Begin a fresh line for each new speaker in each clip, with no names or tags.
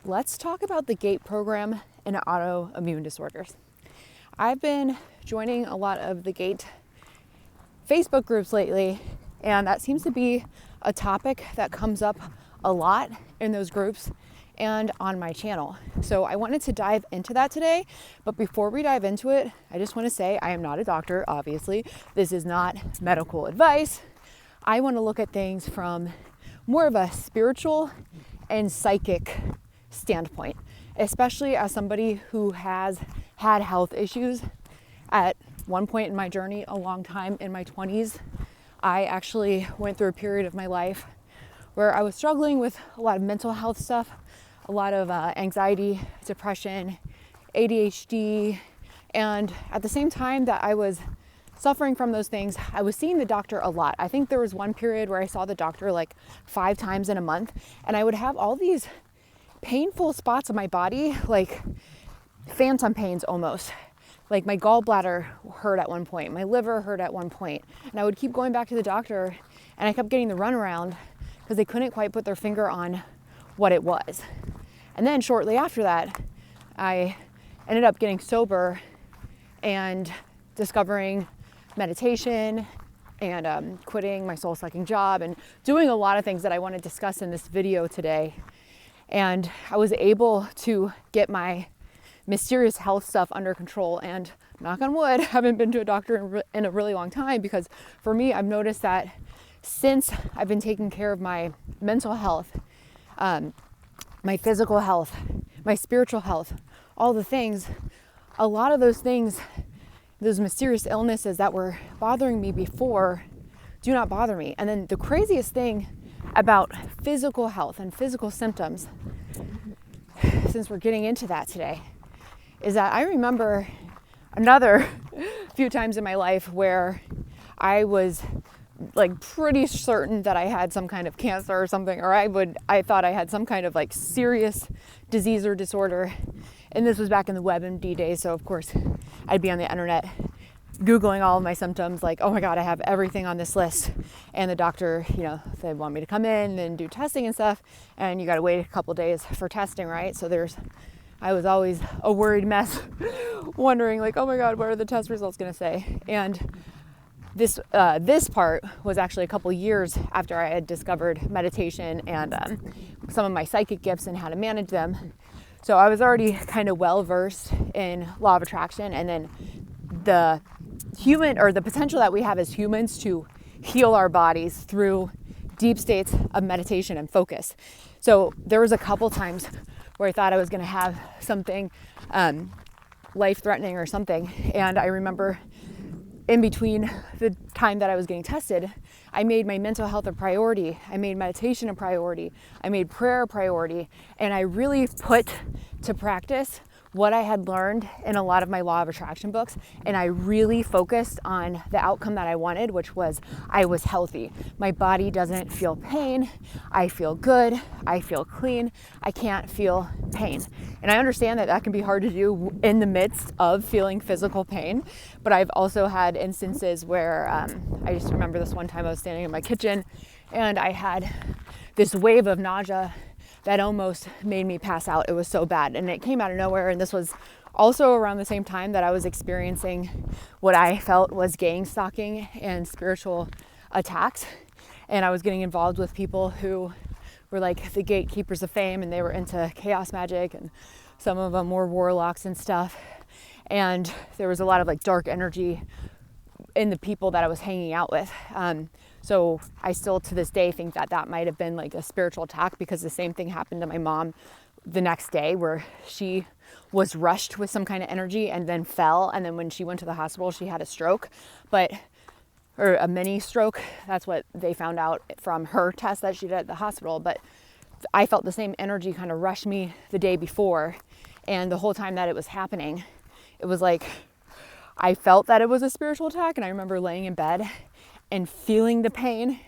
let's talk about the GATE program and autoimmune disorders. I've been joining a lot of the GATE Facebook groups lately, and that seems to be a topic that comes up a lot in those groups and on my channel. So I wanted to dive into that today, but before we dive into it, I just want to say I am not a doctor, obviously. This is not medical advice. I want to look at things from more of a spiritual and psychic standpoint, especially as somebody who has had health issues at one point in my journey, a long time in my 20s. I actually went through a period of my life where I was struggling with a lot of mental health stuff, a lot of anxiety, depression, ADHD, and at the same time that I was suffering from those things, I was seeing the doctor a lot. I think there was one period where I saw the doctor like 5 times in a month, and I would have all these painful spots on my body, like phantom pains almost. Like my gallbladder hurt at one point, my liver hurt at one point, and I would keep going back to the doctor, and I kept getting the runaround because they couldn't quite put their finger on what it was. And then shortly after that, I ended up getting sober and discovering meditation and quitting my soul-sucking job and doing a lot of things that I want to discuss in this video today. And I was able to get my mysterious health stuff under control, and knock on wood, haven't been to a doctor in a really long time, because for me, I've noticed that since I've been taking care of my mental health, my physical health, my spiritual health, all the things, a lot of those things, those mysterious illnesses that were bothering me before do not bother me. And then the craziest thing about physical health and physical symptoms, since we're getting into that today, is that I remember another few times in my life where I was like pretty certain that I had some kind of cancer or something, or I thought I had some kind of like serious disease or disorder. And this was back in the WebMD days, so of course I'd be on the internet Googling all of my symptoms, like, oh my God, I have everything on this list. And the doctor, they want me to come in and do testing and stuff, and you gotta wait a couple days for testing, right? So I was always a worried mess, wondering like, oh my God, what are the test results gonna say? And this part was actually a couple years after I had discovered meditation and some of my psychic gifts and how to manage them. So I was already kind of well versed in law of attraction, and then the potential that we have as humans to heal our bodies through deep states of meditation and focus. So there was a couple times where I thought I was going to have something life-threatening or something, and I remember in between the time that I was getting tested, I made my mental health a priority. I made meditation a priority. I made prayer a priority. And I really put to practice what I had learned in a lot of my law of attraction books. And I really focused on the outcome that I wanted, which was I was healthy. My body doesn't feel pain. I feel good. I feel clean. I can't feel pain. And I understand that that can be hard to do in the midst of feeling physical pain. But I've also had instances where I just remember this one time I was standing in my kitchen and I had this wave of nausea that almost made me pass out. It was so bad, and it came out of nowhere. And this was also around the same time that I was experiencing what I felt was gang stalking and spiritual attacks. And I was getting involved with people who were like the gatekeepers of fame, and they were into chaos magic, and some of them were warlocks and stuff. And there was a lot of like dark energy in the people that I was hanging out with. So I still to this day think that might have been like a spiritual attack, because the same thing happened to my mom the next day, where she was rushed with some kind of energy and then fell. And then when she went to the hospital, she had a stroke, or a mini stroke. That's what they found out from her test that she did at the hospital. But I felt the same energy kind of rush me the day before. And the whole time that it was happening, it was like I felt that it was a spiritual attack. And I remember laying in bed and feeling the pain,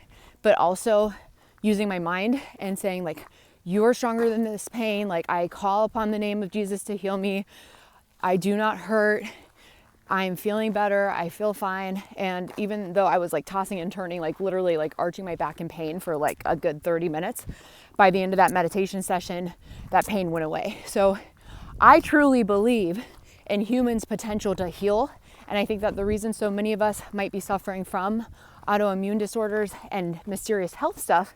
but also using my mind and saying like, you are stronger than this pain. Like, I call upon the name of Jesus to heal me. I do not hurt. I'm feeling better, I feel fine. And even though I was like tossing and turning, like literally like arching my back in pain for like a good 30 minutes, by the end of that meditation session, that pain went away. So I truly believe in humans' potential to heal. And I think that the reason so many of us might be suffering from autoimmune disorders and mysterious health stuff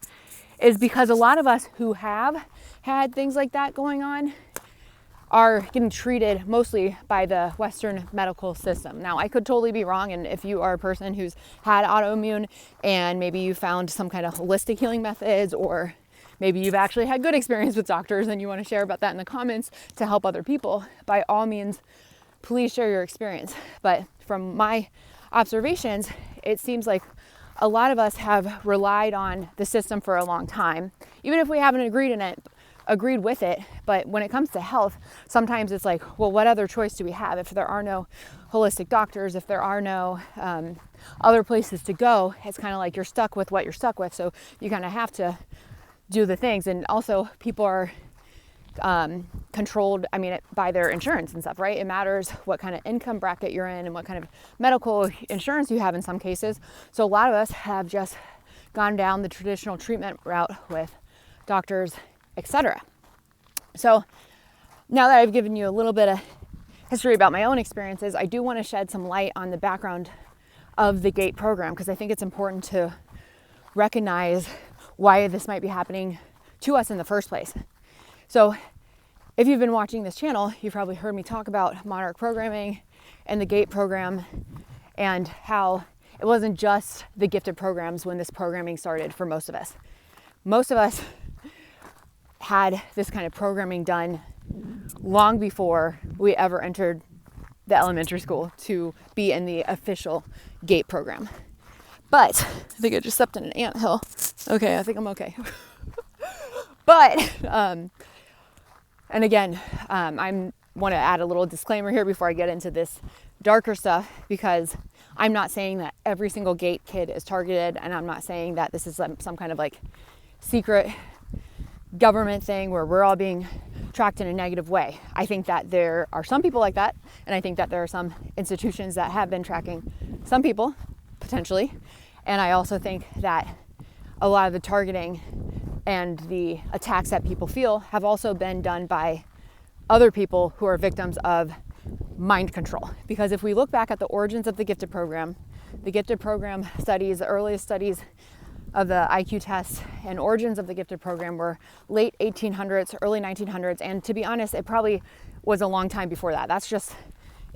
is because a lot of us who have had things like that going on are getting treated mostly by the Western medical system. Now, I could totally be wrong, and if you are a person who's had autoimmune and maybe you found some kind of holistic healing methods, or maybe you've actually had good experience with doctors and you want to share about that in the comments to help other people, by all means, please share your experience. But from my observations, it seems like a lot of us have relied on the system for a long time, even if we haven't agreed with it. But when it comes to health, sometimes it's like, well, what other choice do we have? If there are no holistic doctors, if there are no other places to go, it's kind of like you're stuck with what you're stuck with. So you kind of have to do the things. And also people are controlled, by their insurance and stuff, right? It matters what kind of income bracket you're in and what kind of medical insurance you have in some cases. So a lot of us have just gone down the traditional treatment route with doctors, etc. So now that I've given you a little bit of history about my own experiences, I do want to shed some light on the background of the GATE program, because I think it's important to recognize why this might be happening to us in the first place. So if you've been watching this channel, you've probably heard me talk about Monarch programming and the GATE program, and how it wasn't just the gifted programs when this programming started for most of us. Most of us had this kind of programming done long before we ever entered the elementary school to be in the official GATE program. But I think I just stepped in an anthill. Okay, I think I'm okay. But, and again, I want to add a little disclaimer here before I get into this darker stuff, because I'm not saying that every single GATE kid is targeted, and I'm not saying that this is some kind of like secret government thing where we're all being tracked in a negative way. I think that there are some people like that, and I think that there are some institutions that have been tracking some people, potentially. And I also think that a lot of the targeting and the attacks that people feel have also been done by other people who are victims of mind control. Because if we look back at the origins of the gifted program studies, the earliest studies of the IQ tests and origins of the gifted program were late 1800s, early 1900s. And to be honest, it probably was a long time before that. That's just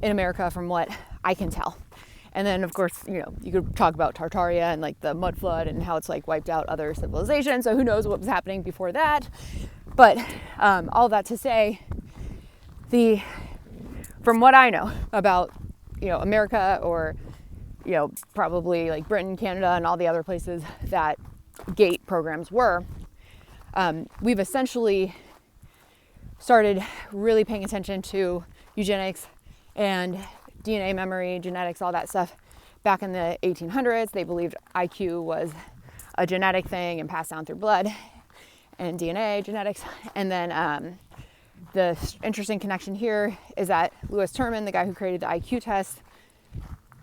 in America from what I can tell. And then, of course, you could talk about Tartaria and like the mud flood and how it's like wiped out other civilizations. So who knows what was happening before that. But all that to say, from what I know about, America, or, probably like Britain, Canada, and all the other places that GATE programs were, we've essentially started really paying attention to eugenics and DNA memory, genetics, all that stuff back in the 1800s. They believed IQ was a genetic thing and passed down through blood and DNA genetics. And then the interesting connection here is that Lewis Terman, the guy who created the IQ test,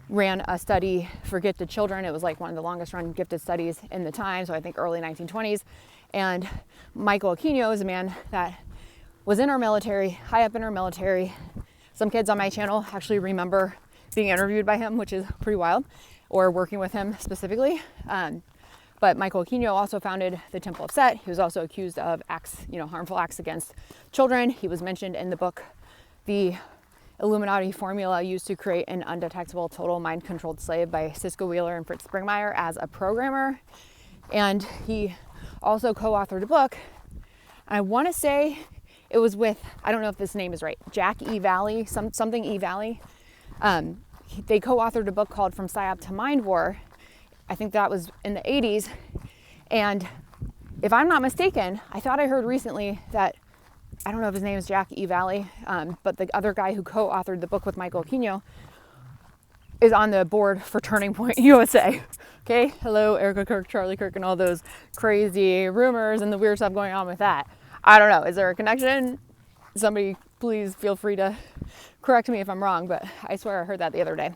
ran a study for gifted children. It was like one of the longest run gifted studies in the time, so I think early 1920s. And Michael Aquino is a man that was in our military, high up in our military. Some kids on my channel actually remember being interviewed by him, which is pretty wild, or working with him specifically. But Michael Aquino also founded the Temple of Set. He was also accused of acts, harmful acts against children. He was mentioned in the book, The Illuminati Formula Used to Create an Undetectable Total Mind-Controlled Slave by Cisco Wheeler and Fritz Springmeier as a programmer. And he also co-authored a book. I want to say it was with, I don't know if this name is right, Jack E. Valley, something E. Valley. They co-authored a book called From Psyop to Mind War. I think that was in the 80s. And if I'm not mistaken, I thought I heard recently that, I don't know if his name is Jack E. Valley, but the other guy who co-authored the book with Michael Aquino is on the board for Turning Point USA. Okay, hello, Erica Kirk, Charlie Kirk, and all those crazy rumors and the weird stuff going on with that. I don't know. Is there a connection? Somebody please feel free to correct me if I'm wrong, but I swear I heard that the other day.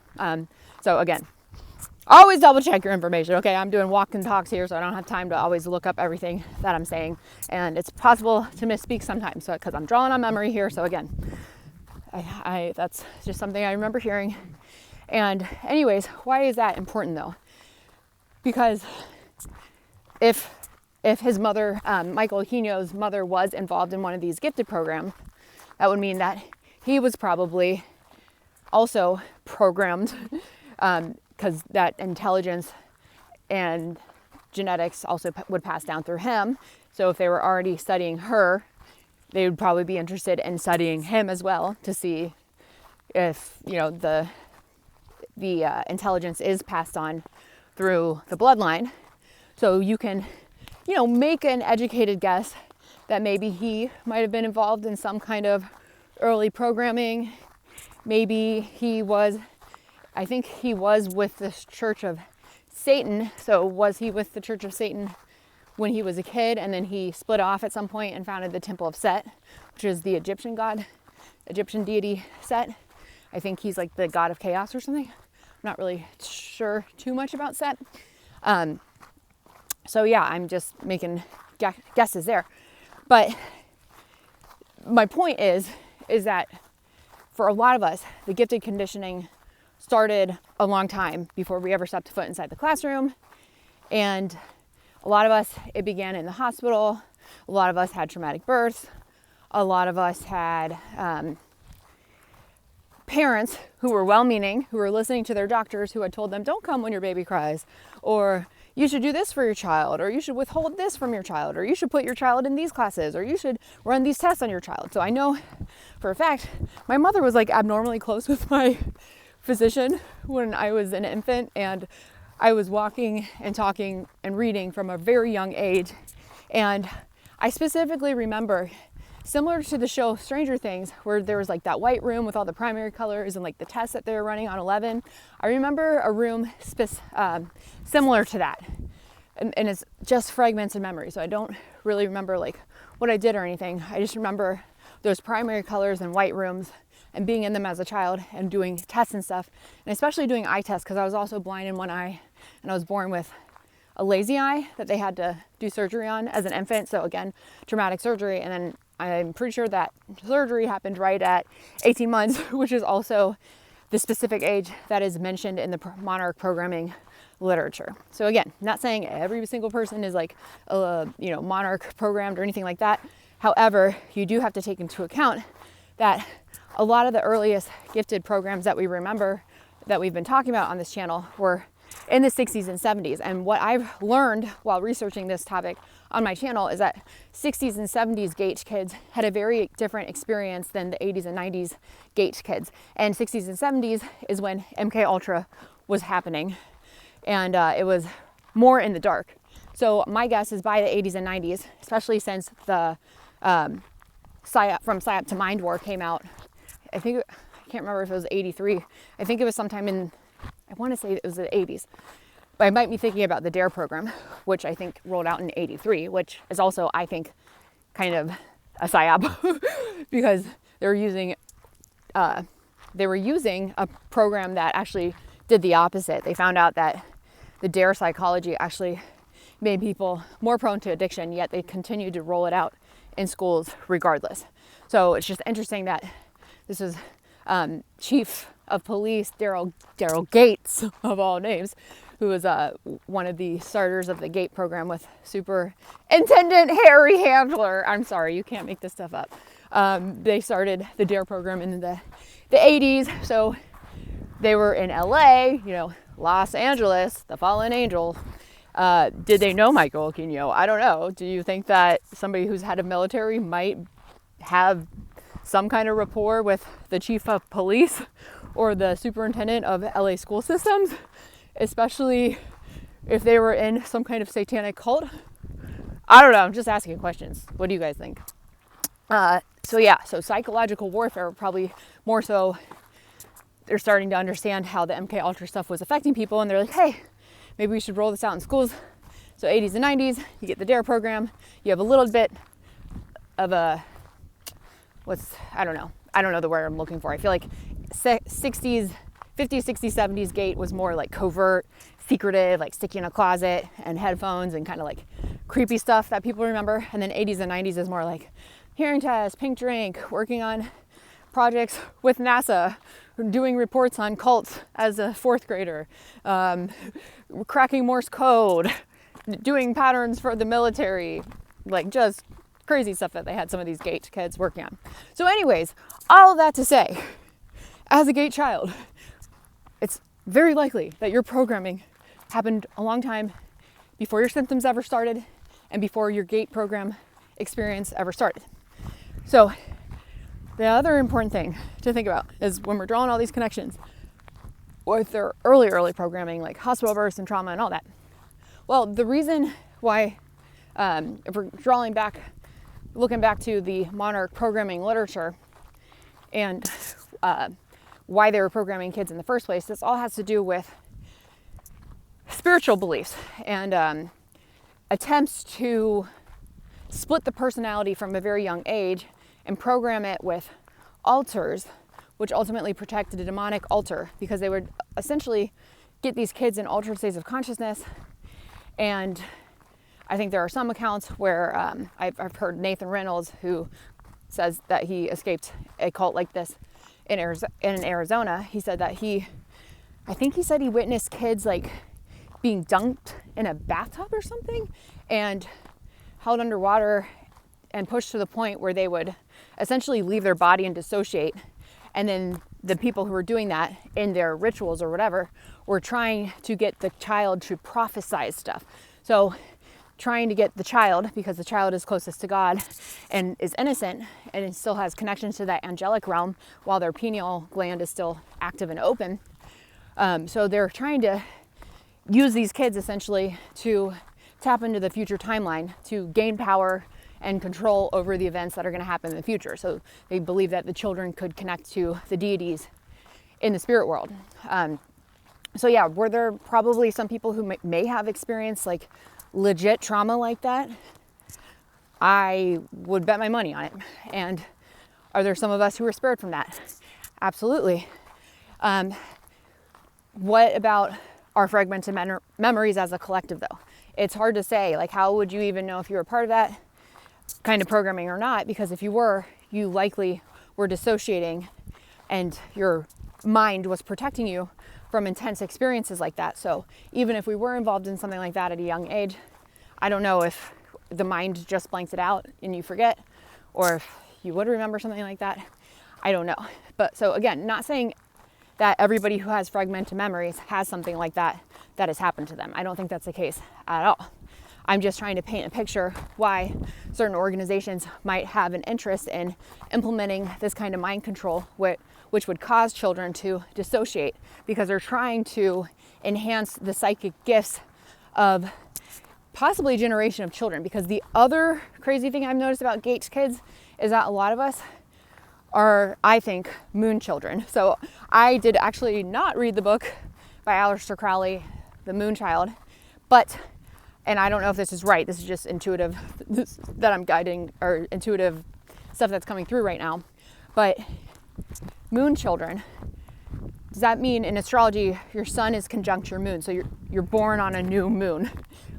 So again, always double check your information, okay? I'm doing walk and talks here, so I don't have time to always look up everything that I'm saying. And it's possible to misspeak sometimes, so because I'm drawing on memory here. So again, I that's just something I remember hearing. And anyways, why is that important though? Because if his mother, Michael Aquino's mother, was involved in one of these gifted programs, that would mean that he was probably also programmed, because that intelligence and genetics also would pass down through him. So if they were already studying her, they would probably be interested in studying him as well to see if, you know, the intelligence is passed on through the bloodline. So you can, you know, make an educated guess that maybe he might have been involved in some kind of early programming. Maybe he was, I think he was with the Church of Satan. So was he with the Church of Satan when he was a kid, and then he split off at some point and founded the Temple of Set, which is the Egyptian deity Set. I think he's like the god of chaos or something. I'm not really sure too much about Set. So yeah, I'm just making guesses there. But my point is that for a lot of us, the gifted conditioning started a long time before we ever stepped foot inside the classroom. And a lot of us, it began in the hospital. A lot of us had traumatic births. A lot of us had parents who were well-meaning, who were listening to their doctors, who had told them, don't come when your baby cries, or you should do this for your child, or you should withhold this from your child, or you should put your child in these classes, or you should run these tests on your child. So I know for a fact, my mother was like abnormally close with my physician when I was an infant, and I was walking and talking and reading from a very young age. And I specifically remember, similar to the show Stranger Things, where there was like that white room with all the primary colors and like the tests that they were running on 11. I remember a room similar to that. And it's just fragmented memory. So I don't really remember like what I did or anything. I just remember those primary colors and white rooms and being in them as a child and doing tests and stuff. And especially doing eye tests, because I was also blind in one eye and I was born with a lazy eye that they had to do surgery on as an infant. So again, traumatic surgery. And then I'm pretty sure that surgery happened right at 18 months, which is also the specific age that is mentioned in the Monarch programming literature. So again, not saying every single person is like, Monarch programmed or anything like that. However, you do have to take into account that a lot of the earliest gifted programs that we remember that we've been talking about on this channel were in the 60s and 70s. And what I've learned while researching this topic on my channel is that 60s and 70s gate kids had a very different experience than the 80s and 90s gate kids. And 60s and 70s is when MK Ultra was happening, and it was more in the dark. So my guess is by the 80s and 90s, especially since the From Psyop to Mind War came out, I can't remember if it was 83. I think it was sometime in, I want to say it was the 80s. But I might be thinking about the DARE program, which I think rolled out in 83, which is also, I think, kind of a psyop because they were using a program that actually did the opposite. They found out that the DARE psychology actually made people more prone to addiction, yet they continued to roll it out in schools regardless. So it's just interesting that this is Chief of Police Daryl Gates, of all names, who was one of the starters of the GATE program with Superintendent Harry Handler. I'm sorry, you can't make this stuff up. They started the DARE program in the 80s, so they were in LA, Los Angeles, the fallen angel. Did they know Michael Aquino? I don't know. Do you think that somebody who's head of military might have some kind of rapport with the chief of police or the superintendent of LA school systems, especially if they were in some kind of satanic cult? I don't know. I'm just asking questions. What do you guys think? So psychological warfare, probably more so, they're starting to understand how the MK Ultra stuff was affecting people, and they're like, hey, maybe we should roll this out in schools. So 80s and 90s, you get the DARE program. You have a little bit of a I don't know the word I'm looking for. I feel like 60s, 50s, 60s, 70s gate was more like covert, secretive, like sticky in a closet and headphones and kind of like creepy stuff that people remember. And then 80s and 90s is more like hearing test, pink drink, working on projects with NASA, doing reports on cults as a fourth grader, cracking Morse code, doing patterns for the military, like just crazy stuff that they had some of these gate kids working on. So anyways, all of that to say, as a gate child, it's very likely that your programming happened a long time before your symptoms ever started and before your gate program experience ever started. So the other important thing to think about is when we're drawing all these connections with their early programming, like hospital births and trauma and all that. Well, the reason why, if we're looking back to the Monarch programming literature and why they were programming kids in the first place, this all has to do with spiritual beliefs and attempts to split the personality from a very young age and program it with altars, which ultimately protected a demonic altar, because they would essentially get these kids in altered states of consciousness. And I think there are some accounts where I've heard Nathan Reynolds, who says that he escaped a cult like this in Arizona. He said that he witnessed kids like being dunked in a bathtub or something and held underwater and pushed to the point where they would essentially leave their body and dissociate. And then the people who were doing that in their rituals or whatever were trying to get the child to prophesize stuff. So trying to get the child, because the child is closest to God and is innocent and it still has connections to that angelic realm while their pineal gland is still active and open. So they're trying to use these kids essentially to tap into the future timeline to gain power and control over the events that are going to happen in the future. So they believe that the children could connect to the deities in the spirit world. So yeah, were there probably some people who may have experienced like legit trauma like that? I would bet my money on it. And are there some of us who were spared from that? Absolutely. What about our fragmented memories as a collective though? It's hard to say, like, how would you even know if you were part of that kind of programming or not? Because if you were, you likely were dissociating and your mind was protecting you from intense experiences like that. So even if we were involved in something like that at a young age, I don't know if the mind just blanks it out and you forget, or if you would remember something like that. I don't know. But so again, not saying that everybody who has fragmented memories has something like that has happened to them. I don't think that's the case at all. I'm just trying to paint a picture why certain organizations might have an interest in implementing this kind of mind control, which would cause children to dissociate, because they're trying to enhance the psychic gifts of possibly a generation of children. Because the other crazy thing I've noticed about gate kids is that a lot of us are, I think, Moonchildren. So I did actually not read the book by Aleister Crowley, The Moonchild, and I don't know if this is right, this is just intuitive that I'm guiding, or intuitive stuff that's coming through right now. But Moonchildren, does that mean in astrology your sun is conjunct your moon? So you're born on a new moon,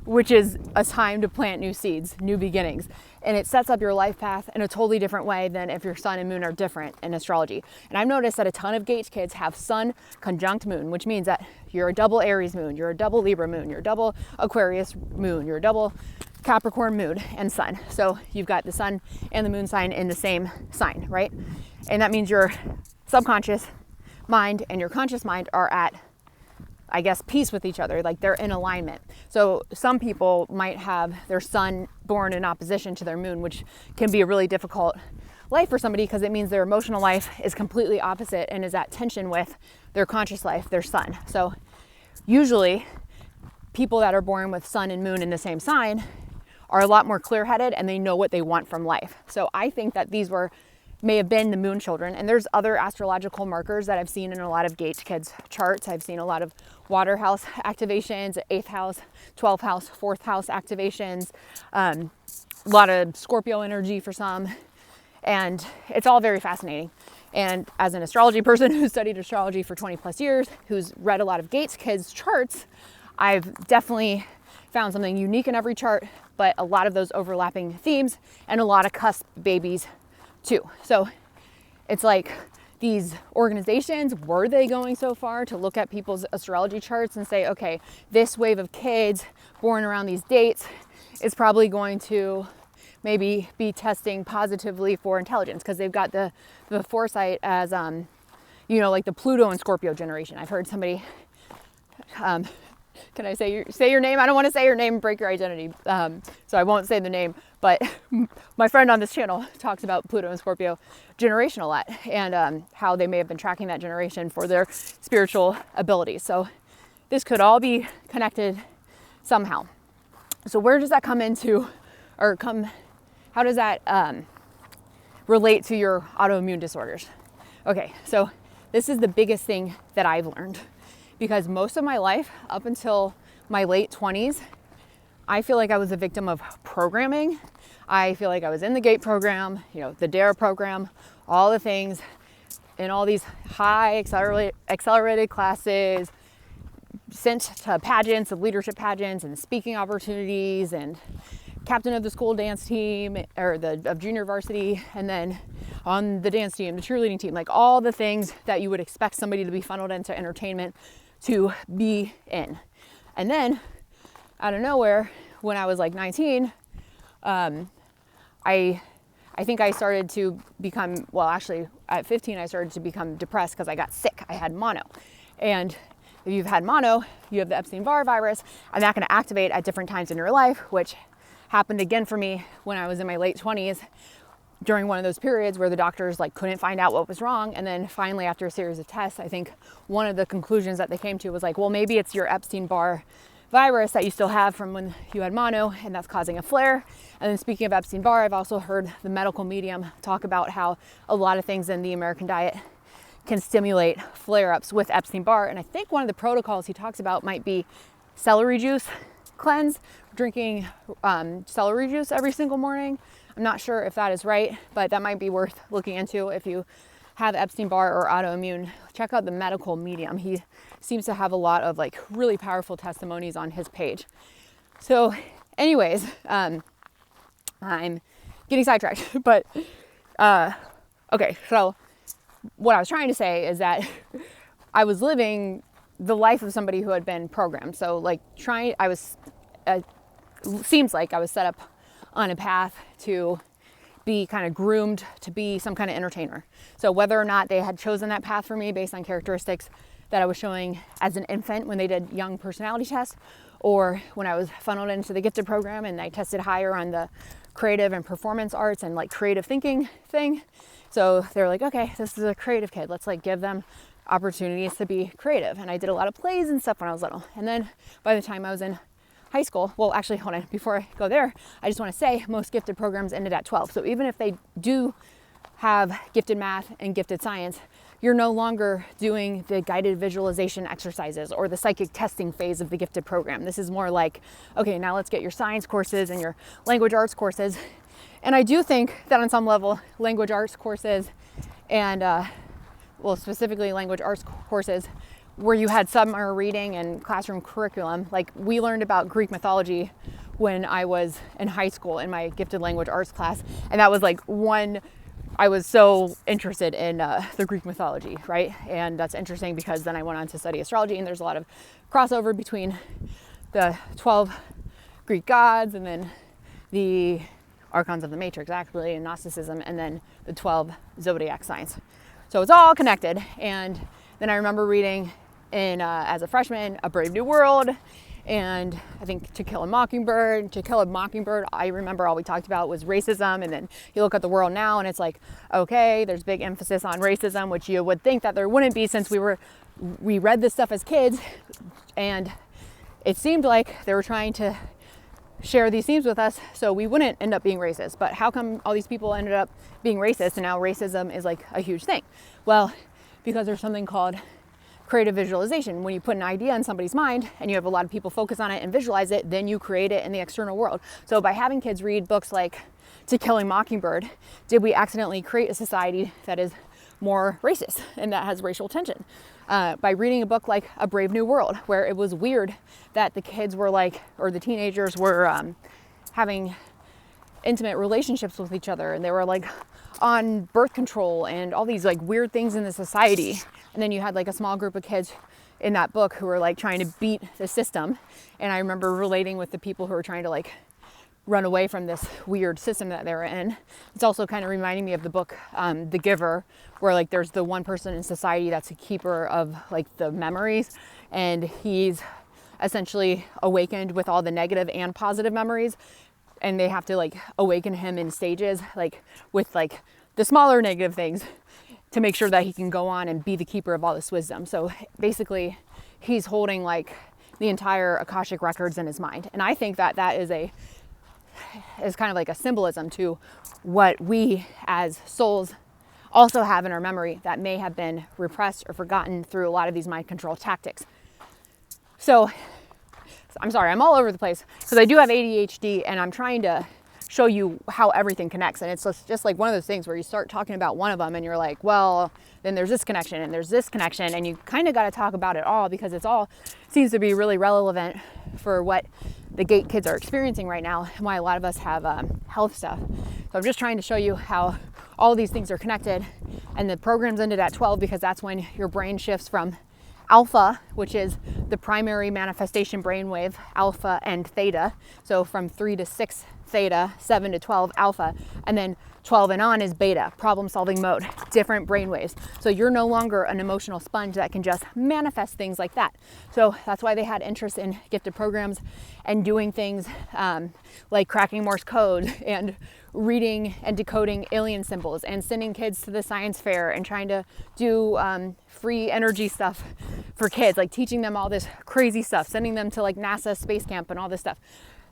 which is a time to plant new seeds, new beginnings. And it sets up your life path in a totally different way than if your sun and moon are different in astrology. And I've noticed that a ton of gate kids have sun conjunct moon, which means that you're a double Aries moon, you're a double Libra moon, you're a double Aquarius moon, you're a double Capricorn moon and sun. So you've got the sun and the moon sign in the same sign, right? And that means your subconscious mind and your conscious mind are at, I guess, peace with each other, like they're in alignment. So some people might have their sun born in opposition to their moon, which can be a really difficult life for somebody, because it means their emotional life is completely opposite and is at tension with their conscious life, their sun. So usually people that are born with sun and moon in the same sign are a lot more clear-headed and they know what they want from life. So I think that these may have been the Moonchildren. And there's other astrological markers that I've seen in a lot of gate kids' charts. I've seen a lot of water house activations, 8th house, 12th house, 4th house activations, a lot of Scorpio energy for some. And it's all very fascinating. And as an astrology person who studied astrology for 20 plus years, who's read a lot of Gates kids' charts, I've definitely found something unique in every chart, but a lot of those overlapping themes and a lot of cusp babies too. So it's like these organizations, were they going so far to look at people's astrology charts and say, okay, this wave of kids born around these dates is probably going to maybe be testing positively for intelligence because they've got the foresight as, like the Pluto and Scorpio generation. I've heard somebody, can I say your name? I don't want to say your name and break your identity, so I won't say the name. But my friend on this channel talks about Pluto and Scorpio generation a lot, and how they may have been tracking that generation for their spiritual abilities. So this could all be connected somehow. So where does that come into, how does that relate to your autoimmune disorders? Okay, so this is the biggest thing that I've learned, because most of my life, up until my late 20s, I feel like I was a victim of programming. I feel like I was in the GATE program, the DARE program, all the things, in all these high accelerated classes, sent to pageants and leadership pageants and speaking opportunities, and captain of the school dance team or of junior varsity, and then on the dance team, the cheerleading team, like all the things that you would expect somebody to be funneled into entertainment to be in. And then out of nowhere, when I was like 19, I think I started to become, actually at 15, I started to become depressed because I got sick. I had mono. And if you've had mono, you have the Epstein-Barr virus, and that can activate at different times in your life, which happened again for me when I was in my late 20s during one of those periods where the doctors couldn't find out what was wrong. And then finally, after a series of tests, I think one of the conclusions that they came to was maybe it's your Epstein-Barr virus that you still have from when you had mono, and that's causing a flare. And then speaking of Epstein-Barr, I've also heard the medical medium talk about how a lot of things in the American diet can stimulate flare-ups with Epstein-Barr. And I think one of the protocols he talks about might be celery juice cleanse, drinking celery juice every single morning. I'm not sure if that is right, but that might be worth looking into if you have Epstein-Barr or autoimmune. Check out the medical medium. He seems to have a lot of really powerful testimonies on his page. So anyways, I'm getting sidetracked, but okay, so what I was trying to say is that I was living the life of somebody who had been programmed. So seems like I was set up on a path to be kind of groomed to be some kind of entertainer. So whether or not they had chosen that path for me based on characteristics that I was showing as an infant when they did young personality tests, or when I was funneled into the gifted program and I tested higher on the creative and performance arts and creative thinking thing. So they're like, okay, this is a creative kid. Let's give them opportunities to be creative. And I did a lot of plays and stuff when I was little. And then by the time I was in high school, actually, hold on, before I go there, I just want to say most gifted programs ended at 12. So even if they do have gifted math and gifted science, you're no longer doing the guided visualization exercises or the psychic testing phase of the gifted program. This is more okay, now let's get your science courses and your language arts courses. And I do think that on some level, language arts courses and, specifically language arts courses where you had summer reading and classroom curriculum, we learned about Greek mythology when I was in high school in my gifted language arts class. And that was I was so interested in the Greek mythology, right? And that's interesting because then I went on to study astrology, and there's a lot of crossover between the 12 Greek gods and then the archons of the matrix, actually, and Gnosticism, and then the 12 zodiac signs. So it's all connected. And then I remember reading as a freshman, A Brave New World, and I think To Kill a Mockingbird. To Kill a Mockingbird, I remember all we talked about was racism, and then you look at the world now and it's okay, there's big emphasis on racism, which you would think that there wouldn't be since we read this stuff as kids, and it seemed like they were trying to share these themes with us so we wouldn't end up being racist. But how come all these people ended up being racist and now racism is a huge thing? Well, because there's something called creative visualization. When you put an idea in somebody's mind and you have a lot of people focus on it and visualize it, then you create it in the external world. So by having kids read books like to Killing Mockingbird, did we accidentally create a society that is more racist and that has racial tension? By reading a book like A Brave New World, where it was weird that the kids were like, or the teenagers were having intimate relationships with each other, and they were like on birth control and all these like weird things in the society. And then you had like a small group of kids in that book who were like trying to beat the system. And I remember relating with the people who were trying to like run away from this weird system that they were in. It's also kind of reminding me of the book, The Giver, where like there's the one person in society that's a keeper of like the memories, and he's essentially awakened with all the negative and positive memories, and they have to like awaken him in stages, like with like the smaller negative things to make sure that he can go on and be the keeper of all this wisdom. So basically he's holding like the entire Akashic records in his mind. And I think that that is kind of like a symbolism to what we as souls also have in our memory that may have been repressed or forgotten through a lot of these mind control tactics. So I'm sorry, I'm all over the place because I do have ADHD, and I'm trying to show you how everything connects. And it's just like one of those things where you start talking about one of them and you're like, well, then there's this connection and there's this connection, and you kind of got to talk about it all because it's all seems to be really relevant for what the gate kids are experiencing right now and why a lot of us have health stuff. So I'm just trying to show you how all of these things are connected, and the program's ended at 12 because that's when your brain shifts from alpha, which is the primary manifestation brainwave, alpha and theta. So from 3 to 6 theta, 7 to 12 alpha, and then 12 and on is beta, problem solving mode, different brainwaves. So you're no longer an emotional sponge that can just manifest things like that. So that's why they had interest in gifted programs and doing things like cracking Morse code and reading and decoding alien symbols and sending kids to the science fair and trying to do free energy stuff for kids, like teaching them all this crazy stuff, sending them to like NASA space camp and all this stuff.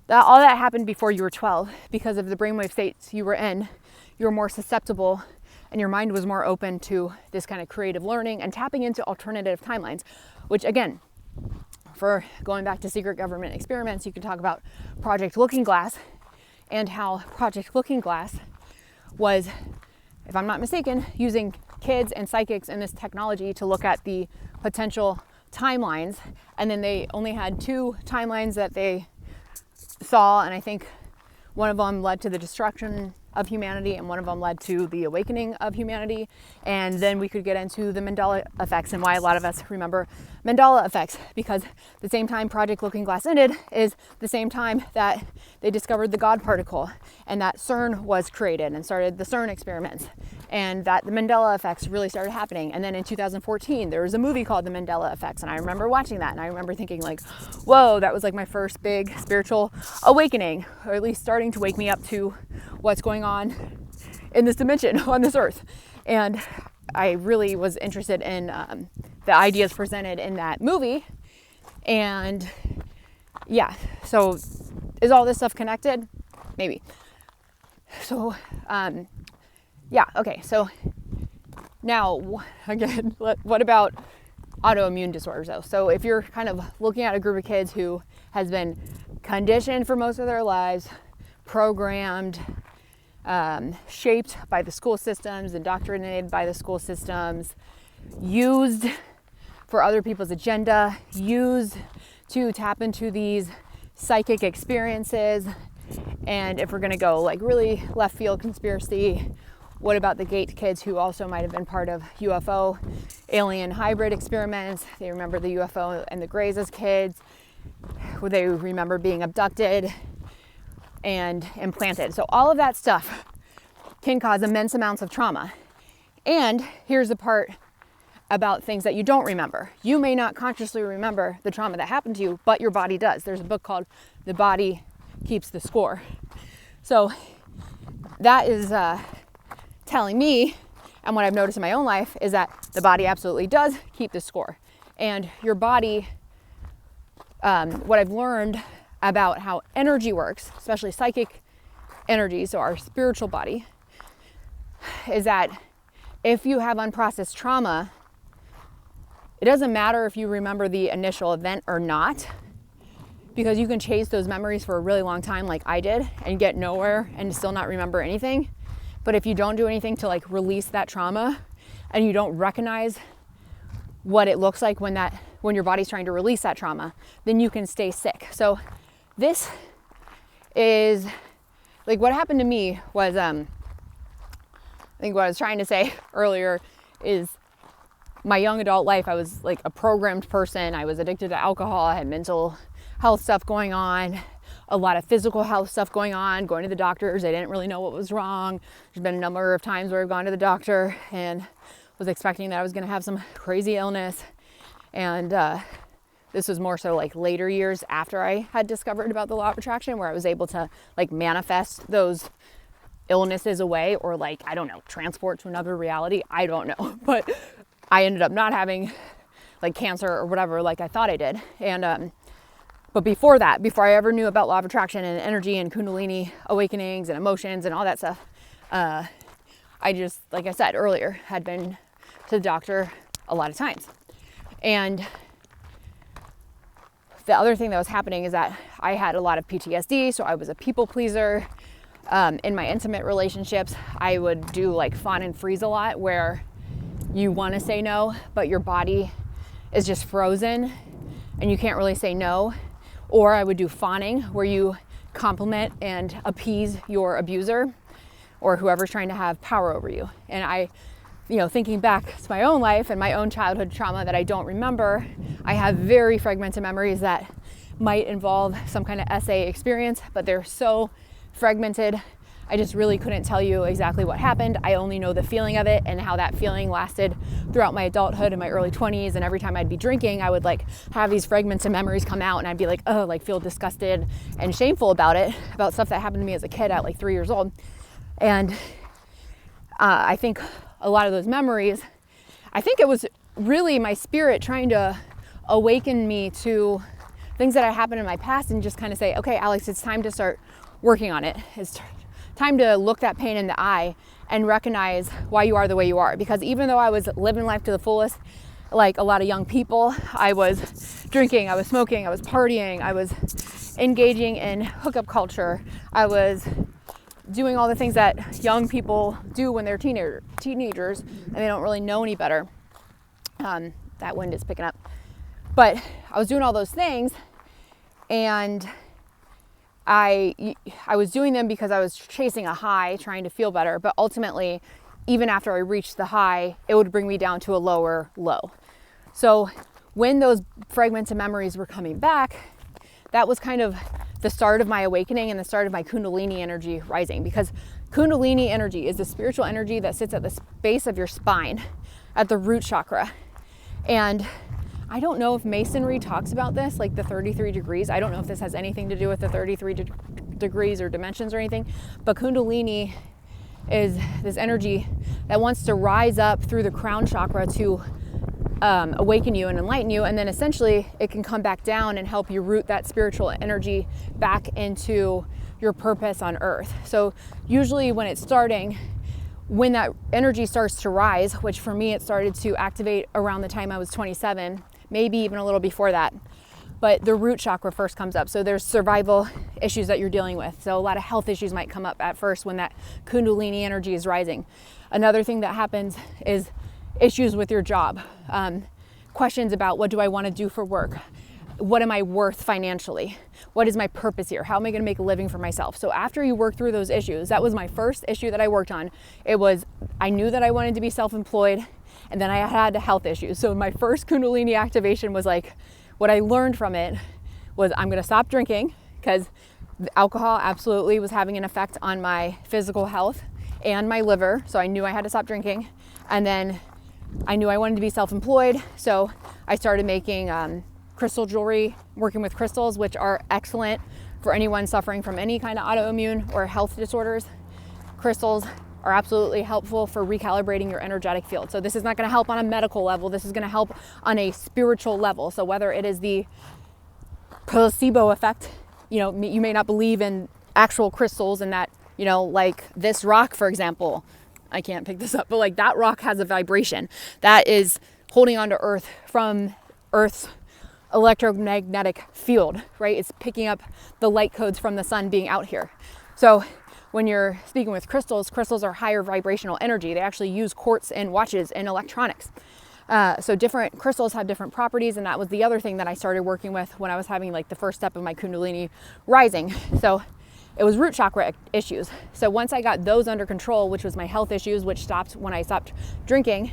All that happened before you were 12 because of the brainwave states you were in. You were more susceptible and your mind was more open to this kind of creative learning and tapping into alternative timelines, which again, for going back to secret government experiments, you can talk about Project Looking Glass and how Project Looking Glass was, if I'm not mistaken, using kids and psychics and this technology to look at the potential timelines. And then they only had 2 timelines that they saw, and I think one of them led to the destruction of humanity and one of them led to the awakening of humanity. And then we could get into the Mandela effects and why a lot of us remember Mandela effects, because the same time Project Looking Glass ended is the same time that they discovered the God particle and that CERN was created and started the CERN experiments, and that the Mandela effects really started happening. And then in 2014 there was a movie called The Mandela Effects, and I remember watching that and I remember thinking like, whoa, that was like my first big spiritual awakening, or at least starting to wake me up to what's going on in this dimension on this earth. And I really was interested in the ideas presented in that movie. And yeah, so is all this stuff connected? Maybe. So yeah, okay, so now again, what about autoimmune disorders though? So if you're kind of looking at a group of kids who has been conditioned for most of their lives, programmed, shaped by the school systems, indoctrinated by the school systems, used for other people's agenda, used to tap into these psychic experiences. And if we're going to go like really left field conspiracy, what about the gate kids who also might have been part of UFO alien hybrid experiments? They remember the UFO and the Greys as kids. They remember being abducted and implanted. So all of that stuff can cause immense amounts of trauma. And here's the part about things that you don't remember. You may not consciously remember the trauma that happened to you, but your body does. There's a book called The Body Keeps the Score. So that is telling me, and what I've noticed in my own life, is that the body absolutely does keep the score. And your body, what I've learned about how energy works, especially psychic energy, so our spiritual body, is that if you have unprocessed trauma, it doesn't matter if you remember the initial event or not. because you can chase those memories for a really long time like I did and get nowhere and still not remember anything. But if you don't do anything to like release that trauma and you don't recognize what it looks like when your body's trying to release that trauma, then you can stay sick. So this is like what happened to me was, I think what I was trying to say earlier is my young adult life, I was like a programmed person. I was addicted to alcohol. I had mental health stuff going on, a lot of physical health stuff going on, going to the doctors. I didn't really know what was wrong. There's been a number of times where I've gone to the doctor and was expecting that I was going to have some crazy illness. And this was more so like later years after I had discovered about the law of attraction, where I was able to like manifest those illnesses away, or like, I don't know, transport to another reality. I don't know. But I ended up not having like cancer or whatever like I thought I did. And but before that, before I ever knew about law of attraction and energy and Kundalini awakenings and emotions and all that stuff, I just, like I said earlier, had been to the doctor a lot of times. And the other thing that was happening is that I had a lot of PTSD, so I was a people pleaser. In my intimate relationships, I would do like fawn and freeze a lot, where you want to say no, but your body is just frozen and you can't really say no. Or I would do fawning, where you compliment and appease your abuser or whoever's trying to have power over you. And I, thinking back to my own life and my own childhood trauma that I don't remember, I have very fragmented memories that might involve some kind of SA experience, but they're so fragmented. I just really couldn't tell you exactly what happened. I only know the feeling of it and how that feeling lasted throughout my adulthood and my early 20s. And every time I'd be drinking, I would like have these fragmented memories come out, and I'd be like, oh, like feel disgusted and shameful about it, about stuff that happened to me as a kid at like 3 years old. And I think a lot of those memories, I think it was really my spirit trying to awaken me to things that had happened in my past and just kind of say, okay, Alex, it's time to start working on it. It's time to look that pain in the eye and recognize why you are the way you are. Because even though I was living life to the fullest, like a lot of young people, I was drinking, I was smoking, I was partying, I was engaging in hookup culture, I was doing all the things that young people do when they're teenagers and they don't really know any better. That wind is picking up. But I was doing all those things, and I was doing them because I was chasing a high, trying to feel better. But ultimately, even after I reached the high, it would bring me down to a lower low. So when those fragmented memories were coming back, that was kind of the start of my awakening and the start of my Kundalini energy rising. Because Kundalini energy is the spiritual energy that sits at the base of your spine, at the root chakra. And I don't know if Masonry talks about this, like the 33 degrees. I don't know if this has anything to do with the 33 degrees or dimensions or anything, but Kundalini is this energy that wants to rise up through the crown chakra to awaken you and enlighten you. And then essentially it can come back down and help you root that spiritual energy back into your purpose on earth. So usually when it's starting, when that energy starts to rise, which for me, it started to activate around the time I was 27, maybe even a little before that. But the root chakra first comes up. So there's survival issues that you're dealing with. So a lot of health issues might come up at first when that Kundalini energy is rising. Another thing that happens is issues with your job. Questions about, what do I want to do for work? What am I worth financially? What is my purpose here? How am I going to make a living for myself? So after you work through those issues, that was my first issue that I worked on. It was, I knew that I wanted to be self-employed, and then I had health issues. So my first Kundalini activation was like, what I learned from it was I'm going to stop drinking, because alcohol absolutely was having an effect on my physical health and my liver. So I knew I had to stop drinking. And then I knew I wanted to be self-employed. So I started making crystal jewelry, working with crystals, which are excellent for anyone suffering from any kind of autoimmune or health disorders. Crystals are absolutely helpful for recalibrating your energetic field. So this is not going to help on a medical level. This is going to help on a spiritual level. So whether it is the placebo effect, you may not believe in actual crystals, and that, like this rock, for example, I can't pick this up, but like that rock has a vibration that is holding onto Earth from Earth's electromagnetic field, right? It's picking up the light codes from the sun being out here. So when you're speaking with crystals, crystals are higher vibrational energy. They actually use quartz in watches and electronics. So different crystals have different properties, and that was the other thing that I started working with when I was having like the first step of my Kundalini rising. So it was root chakra issues. So once I got those under control, which was my health issues, which stopped when I stopped drinking,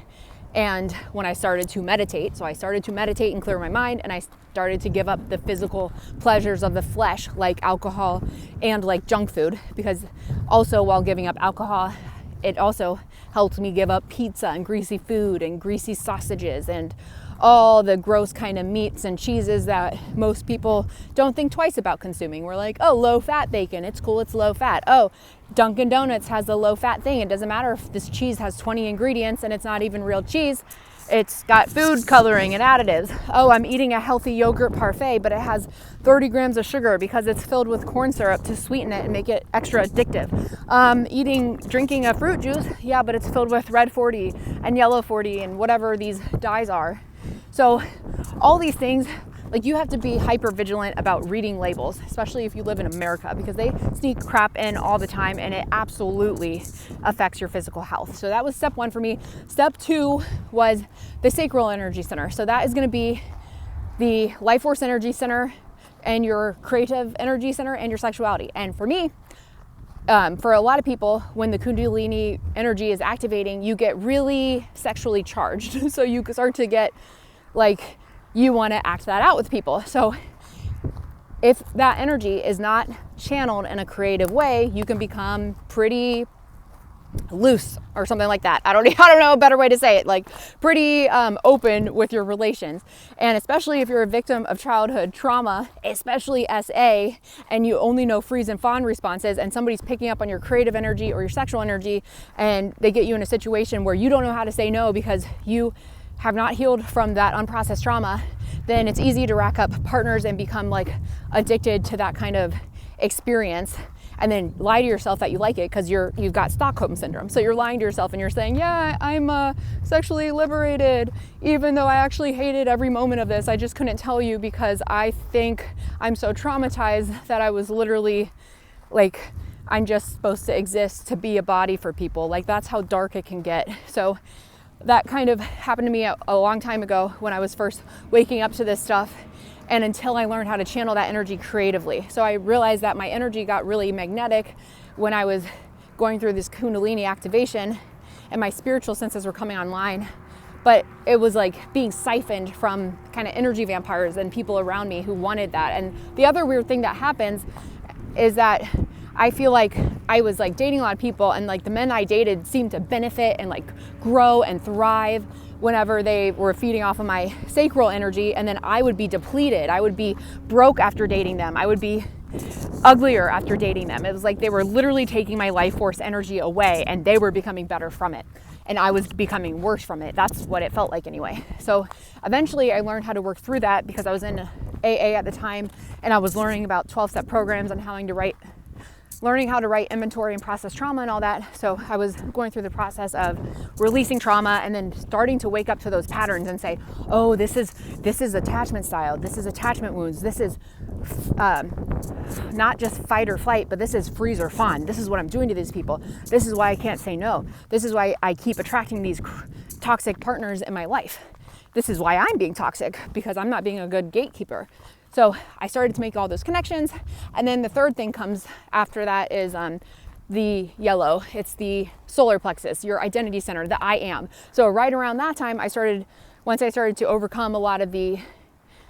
and when I started to meditate. So I started to meditate and clear my mind, and I started to give up the physical pleasures of the flesh, like alcohol and like junk food, because also while giving up alcohol, it also helped me give up pizza and greasy food and greasy sausages and all the gross kind of meats and cheeses that most people don't think twice about consuming. We're like, oh, low fat bacon, it's cool, it's low fat. Oh, Dunkin' Donuts has a low fat thing. It doesn't matter if this cheese has 20 ingredients and it's not even real cheese. It's got food coloring and additives. Oh, I'm eating a healthy yogurt parfait, but it has 30 grams of sugar because it's filled with corn syrup to sweeten it and make it extra addictive. Drinking a fruit juice, yeah, but it's filled with red 40 and yellow 40 and whatever these dyes are. So all these things, like, you have to be hyper vigilant about reading labels, especially if you live in America, because they sneak crap in all the time and it absolutely affects your physical health. So that was step one for me. Step two was the sacral energy center. So that is going to be the life force energy center and your creative energy center and your sexuality. And for me, for a lot of people, when the Kundalini energy is activating, you get really sexually charged. So you start to get like, you want to act that out with people. So if that energy is not channeled in a creative way, you can become pretty loose or something like that. I don't know a better way to say it, like pretty open with your relations. And especially if you're a victim of childhood trauma, especially SA, and you only know freeze and fawn responses, and somebody's picking up on your creative energy or your sexual energy, and they get you in a situation where you don't know how to say no because you have not healed from that unprocessed trauma, then it's easy to rack up partners and become like addicted to that kind of experience, and then lie to yourself that you like it because you've got Stockholm syndrome. So you're lying to yourself and you're saying, yeah, I'm sexually liberated, even though I actually hated every moment of this. I just couldn't tell you because I think I'm so traumatized that I was literally like, I'm just supposed to exist to be a body for people. Like, that's how dark it can get. So that kind of happened to me a long time ago when I was first waking up to this stuff, and until I learned how to channel that energy creatively. So I realized that my energy got really magnetic when I was going through this Kundalini activation, and my spiritual senses were coming online, but it was like being siphoned from kind of energy vampires and people around me who wanted that. And the other weird thing that happens is that I feel like I was like dating a lot of people, and like the men I dated seemed to benefit and like grow and thrive whenever they were feeding off of my sacral energy, and then I would be depleted. I would be broke after dating them. I would be uglier after dating them. It was like they were literally taking my life force energy away, and they were becoming better from it, and I was becoming worse from it. That's what it felt like anyway. So eventually I learned how to work through that because I was in AA at the time, and I was learning about 12-step programs on learning how to write inventory and process trauma and all that. So I was going through the process of releasing trauma and then starting to wake up to those patterns and say, oh, this is attachment style. This is attachment wounds. This is not just fight or flight, but this is freeze or fawn. This is what I'm doing to these people. This is why I can't say no. This is why I keep attracting these toxic partners in my life. This is why I'm being toxic, because I'm not being a good gatekeeper. So I started to make all those connections. And then the third thing comes after that is the yellow. It's the solar plexus, your identity center, the I am. So right around that time, once I started to overcome a lot of the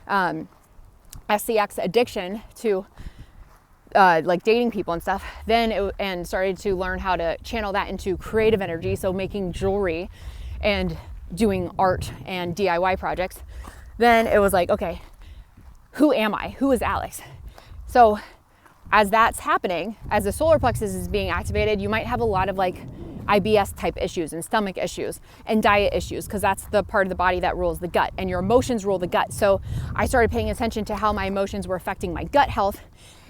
SCX addiction to like dating people and stuff, and started to learn how to channel that into creative energy. So making jewelry and doing art and DIY projects. Then it was like, okay, who am I? Who is Alex? So as that's happening, as the solar plexus is being activated, you might have a lot of like IBS type issues and stomach issues and diet issues, because that's the part of the body that rules the gut, and your emotions rule the gut. So I started paying attention to how my emotions were affecting my gut health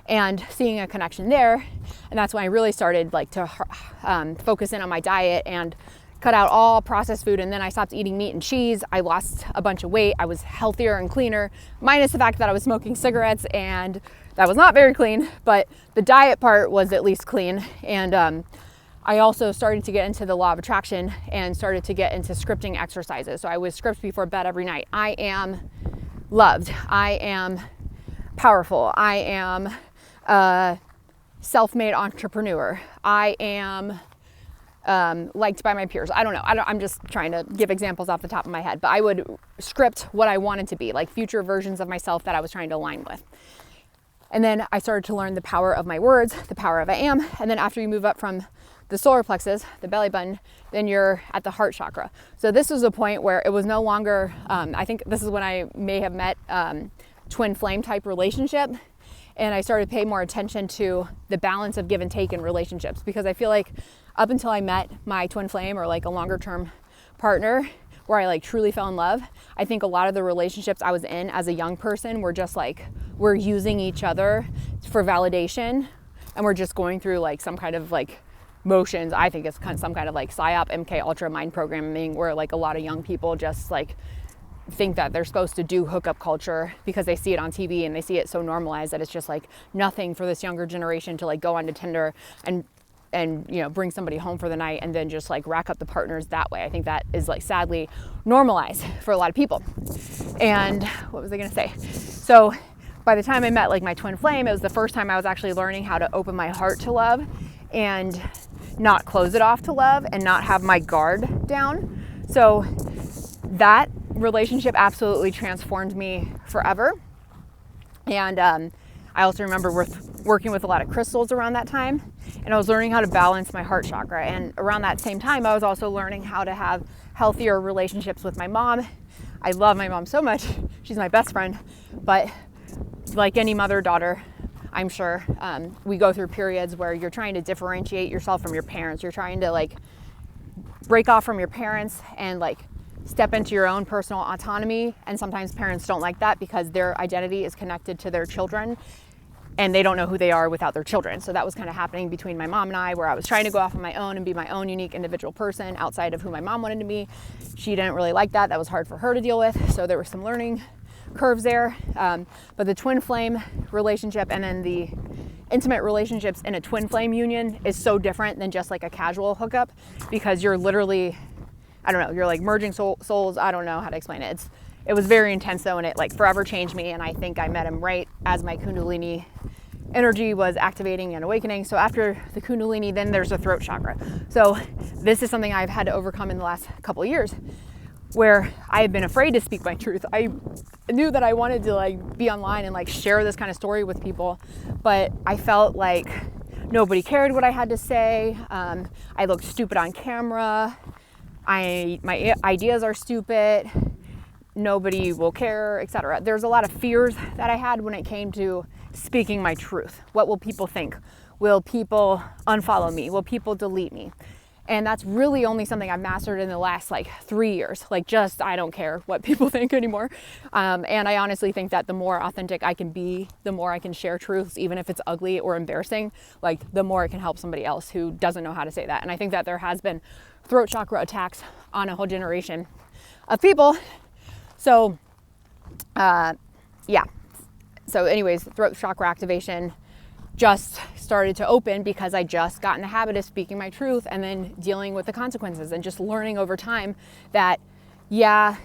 and seeing a connection there. And that's when I really started like to focus in on my diet and cut out all processed food, and then I stopped eating meat and cheese. I lost a bunch of weight. I was healthier and cleaner, minus the fact that I was smoking cigarettes, and that was not very clean, but the diet part was at least clean. And I also started to get into the law of attraction and started to get into scripting exercises. So I would script before bed every night. I am loved. I am powerful. I am a self-made entrepreneur. I am liked by my peers. I don't know. I'm just trying to give examples off the top of my head, but I would script what I wanted to be, like future versions of myself that I was trying to align with. And then I started to learn the power of my words, the power of I am. And then after you move up from the solar plexus, the belly button, then you're at the heart chakra. So this was a point where it was no longer, I think this is when I may have met twin flame type relationship. And I started to pay more attention to the balance of give and take in relationships, because I feel like up until I met my twin flame, or like a longer term partner where I like truly fell in love, I think a lot of the relationships I was in as a young person were just like, we're using each other for validation, and we're just going through like some kind of like motions. I think it's some kind of like PSYOP, MK Ultra mind programming, where like a lot of young people just like think that they're supposed to do hookup culture because they see it on TV and they see it so normalized that it's just like nothing for this younger generation to like go onto Tinder and you know, bring somebody home for the night and then just like rack up the partners that way. I think that is like sadly normalized for a lot of people. And what was I gonna say? So by the time I met like my twin flame, it was the first time I was actually learning how to open my heart to love and not close it off to love and not have my guard down. So that relationship absolutely transformed me forever. And I also remember working with a lot of crystals around that time, and I was learning how to balance my heart chakra. And around that same time, I was also learning how to have healthier relationships with my mom. I love my mom so much. She's my best friend. But like any mother-daughter, I'm sure, we go through periods where you're trying to differentiate yourself from your parents. You're trying to like break off from your parents and like step into your own personal autonomy. And sometimes parents don't like that because their identity is connected to their children and they don't know who they are without their children. So that was kind of happening between my mom and I, where I was trying to go off on my own and be my own unique individual person outside of who my mom wanted to be. She didn't really like that. That was hard for her to deal with. So there were some learning curves there. But the twin flame relationship and then the intimate relationships in a twin flame union is so different than just like a casual hookup, because you're literally, I don't know, you're like merging souls. I don't know how to explain it. It was very intense though, and it like forever changed me. And I think I met him right as my Kundalini energy was activating and awakening. So after the Kundalini, then there's the throat chakra. So this is something I've had to overcome in the last couple of years, where I had been afraid to speak my truth. I knew that I wanted to like be online and like share this kind of story with people, but I felt like nobody cared what I had to say. I looked stupid on camera. My ideas are stupid. Nobody will care, etc. There's a lot of fears that I had when it came to speaking my truth. What will people think? Will people unfollow me? Will people delete me? And that's really only something I've mastered in the last like 3 years. Like just, I don't care what people think anymore. And I honestly think that the more authentic I can be, the more I can share truths, even if it's ugly or embarrassing, like the more it can help somebody else who doesn't know how to say that. And I think that there has been throat chakra attacks on a whole generation of people. So, yeah. So anyways, throat chakra activation just started to open because I just got in the habit of speaking my truth and then dealing with the consequences and just learning over time that, yeah,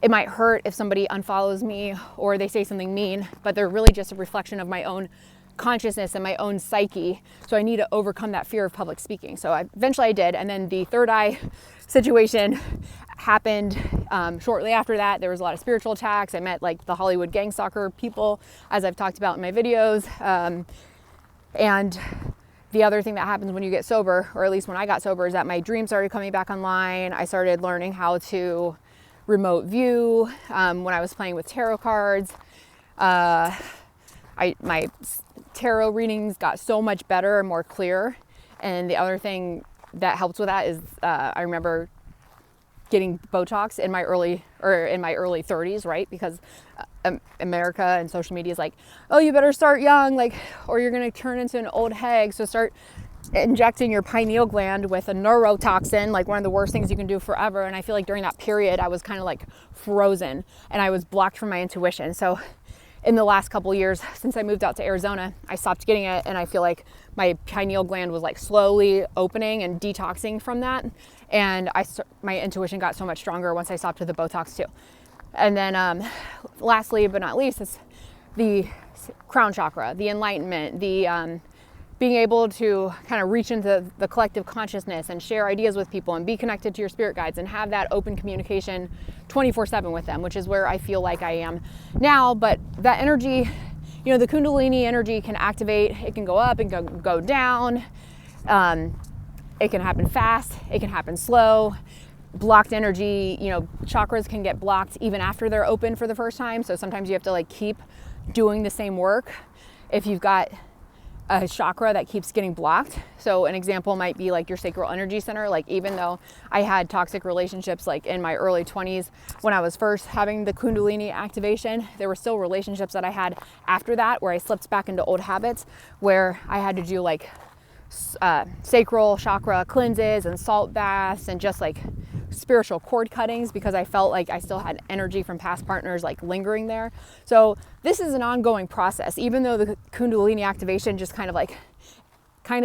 it might hurt if somebody unfollows me or they say something mean, but they're really just a reflection of my own consciousness and my own psyche. So I need to overcome that fear of public speaking. So eventually I did. And then the third eye situation happened shortly after that. There was a lot of spiritual attacks. I met like the Hollywood gang stalker people, as I've talked about in my videos. And the other thing that happens when you get sober, or at least when I got sober, is that my dreams started coming back online. I started learning how to remote view when I was playing with tarot cards. My tarot readings got so much better and more clear. And the other thing that helps with that is I remember getting Botox in my early 30s, right? Because America and social media is like, oh, you better start young, like, or you're gonna turn into an old hag. So start injecting your pineal gland with a neurotoxin, like one of the worst things you can do forever. And I feel like during that period, I was kind of like frozen and I was blocked from my intuition. So in the last couple years, since I moved out to Arizona, I stopped getting it. And I feel like my pineal gland was like slowly opening and detoxing from that. And my intuition got so much stronger once I stopped with the Botox too. And then lastly, but not least, is the crown chakra, the enlightenment, the being able to kind of reach into the collective consciousness and share ideas with people and be connected to your spirit guides and have that open communication 24/7 with them, which is where I feel like I am now. But that energy, you know, the Kundalini energy can activate, it can go up and go down. It can happen fast, it can happen slow. Blocked energy, you know, chakras can get blocked even after they're open for the first time. So sometimes you have to like keep doing the same work if you've got a chakra that keeps getting blocked. So an example might be like your sacral energy center. Like even though I had toxic relationships like in my early 20s when I was first having the Kundalini activation, there were still relationships that I had after that where I slipped back into old habits where I had to do like sacral chakra cleanses and salt baths and just like spiritual cord cuttings because I felt like I still had energy from past partners like lingering there. So this is an ongoing process, even though the Kundalini activation just kind of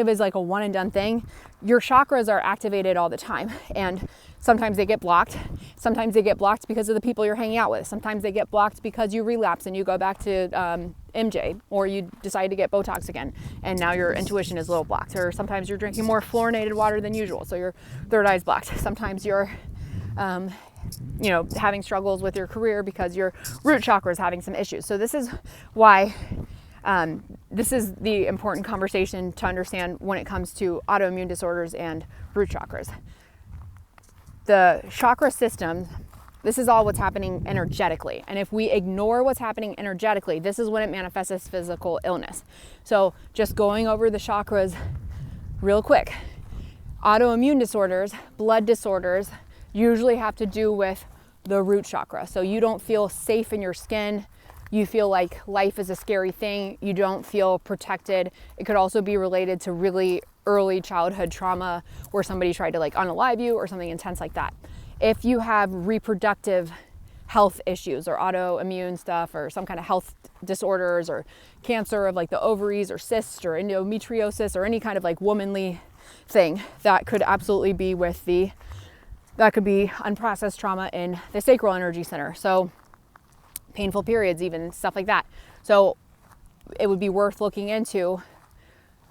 is like a one and done thing. Your chakras are activated all the time, and sometimes they get blocked. Sometimes they get blocked because of the people you're hanging out with. Sometimes they get blocked because you relapse and you go back to MJ, or you decide to get Botox again, and now your intuition is a little blocked. Or sometimes you're drinking more fluorinated water than usual, so your third eye's blocked. Sometimes you're having struggles with your career because your root chakra is having some issues. So this is why this is the important conversation to understand when it comes to autoimmune disorders and root chakras. The chakra system, this is all what's happening energetically. And if we ignore what's happening energetically, this is when it manifests as physical illness. So just going over the chakras real quick. Autoimmune disorders, blood disorders, usually have to do with the root chakra. So you don't feel safe in your skin. You feel like life is a scary thing. You don't feel protected. It could also be related to really early childhood trauma where somebody tried to like unalive you or something intense like that. If you have reproductive health issues or autoimmune stuff or some kind of health disorders or cancer of like the ovaries or cysts or endometriosis or any kind of like womanly thing, that could absolutely be that could be unprocessed trauma in the sacral energy center. So painful periods, even stuff like that. So it would be worth looking into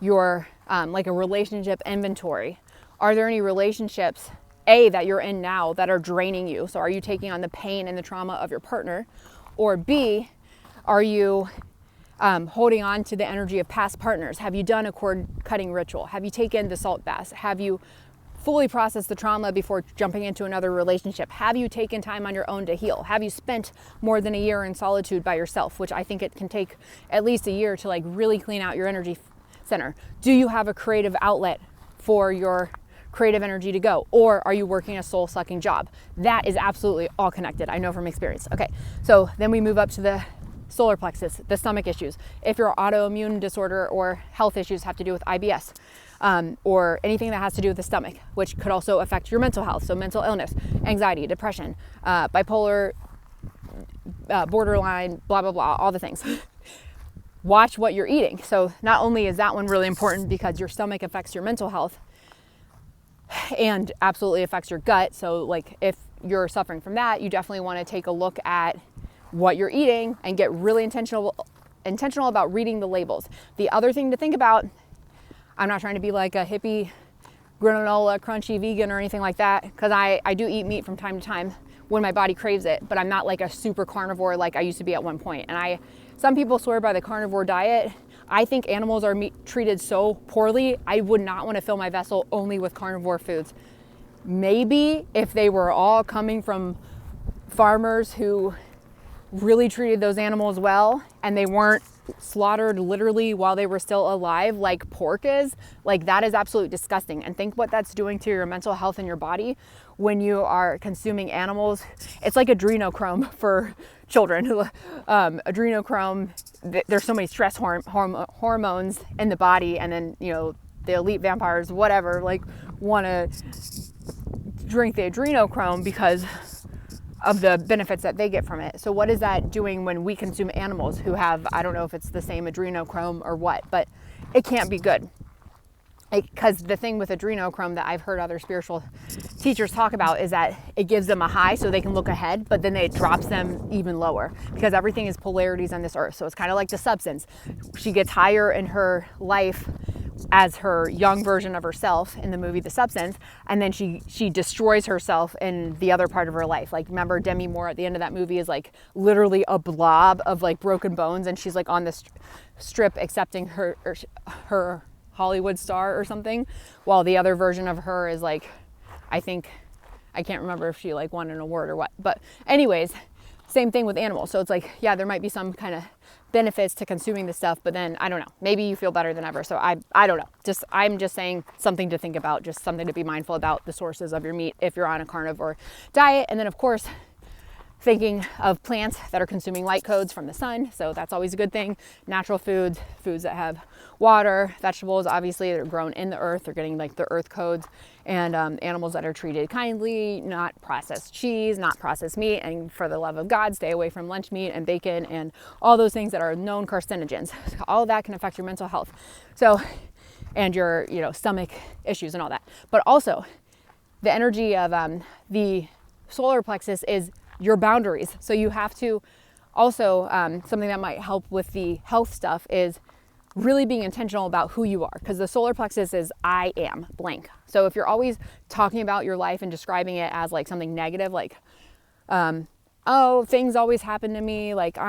your like a relationship inventory. Are there any relationships that you're in now that are draining you? So are you taking on the pain and the trauma of your partner? Or B, are you holding on to the energy of past partners? Have you done a cord cutting ritual? Have you taken the salt baths? Have you fully processed the trauma before jumping into another relationship? Have you taken time on your own to heal? Have you spent more than a year in solitude by yourself, which I think it can take at least a year to like really clean out your energy center? Do you have a creative outlet for your creative energy to go? Or are you working a soul-sucking job? That is absolutely all connected. I know from experience. Okay, so then we move up to the solar plexus, the stomach issues. If your autoimmune disorder or health issues have to do with IBS, or anything that has to do with the stomach, which could also affect your mental health. So mental illness, anxiety, depression, bipolar, borderline, blah, blah, blah, all the things. Watch what you're eating. So not only is that one really important because your stomach affects your mental health and absolutely affects your gut. So like if you're suffering from that, you definitely want to take a look at what you're eating and get really intentional about reading the labels. The other thing to think about, I'm not trying to be like a hippie, granola, crunchy vegan or anything like that, because I do eat meat from time to time when my body craves it, but I'm not like a super carnivore like I used to be at one point. And some people swear by the carnivore diet. I think animals are treated so poorly, I would not want to fill my vessel only with carnivore foods. Maybe if they were all coming from farmers who really treated those animals well and they weren't slaughtered literally while they were still alive like pork is, like that is absolutely disgusting. And think what that's doing to your mental health and your body when you are consuming animals. It's like adrenochrome for children. Adrenochrome, there's so many stress hormones in the body, and then the elite vampires, whatever, like want to drink the adrenochrome because of the benefits that they get from it. So what is that doing when we consume animals who have, I don't know if it's the same adrenochrome or what, but it can't be good. Because the thing with adrenochrome that I've heard other spiritual teachers talk about is that it gives them a high so they can look ahead, but then it drops them even lower because everything is polarities on this earth. So it's kind of like the substance. She gets higher in her life as her young version of herself in the movie The Substance, and then she destroys herself in the other part of her life. Like, remember Demi Moore at the end of that movie is like literally a blob of like broken bones, and she's like on this strip accepting her Hollywood star or something, while the other version of her is like, I can't remember if she like won an award or what, but anyways, same thing with animals. So it's like, yeah, there might be some kind of benefits to consuming this stuff, but then I don't know, maybe you feel better than ever. So I don't know, I'm just saying something to think about, just something to be mindful about the sources of your meat if you're on a carnivore diet. And then of course, thinking of plants that are consuming light codes from the sun. So that's always a good thing. Natural foods that have water, vegetables, obviously they're grown in the earth, they're getting like the earth codes, and animals that are treated kindly, not processed cheese, not processed meat, and for the love of God, stay away from lunch meat and bacon and all those things that are known carcinogens. All of that can affect your mental health. So, and your, stomach issues and all that. But also the energy of the solar plexus is your boundaries. So you have to also, something that might help with the health stuff is really being intentional about who you are, because the solar plexus is I am blank. So if you're always talking about your life and describing it as like something negative, like, oh, things always happen to me, like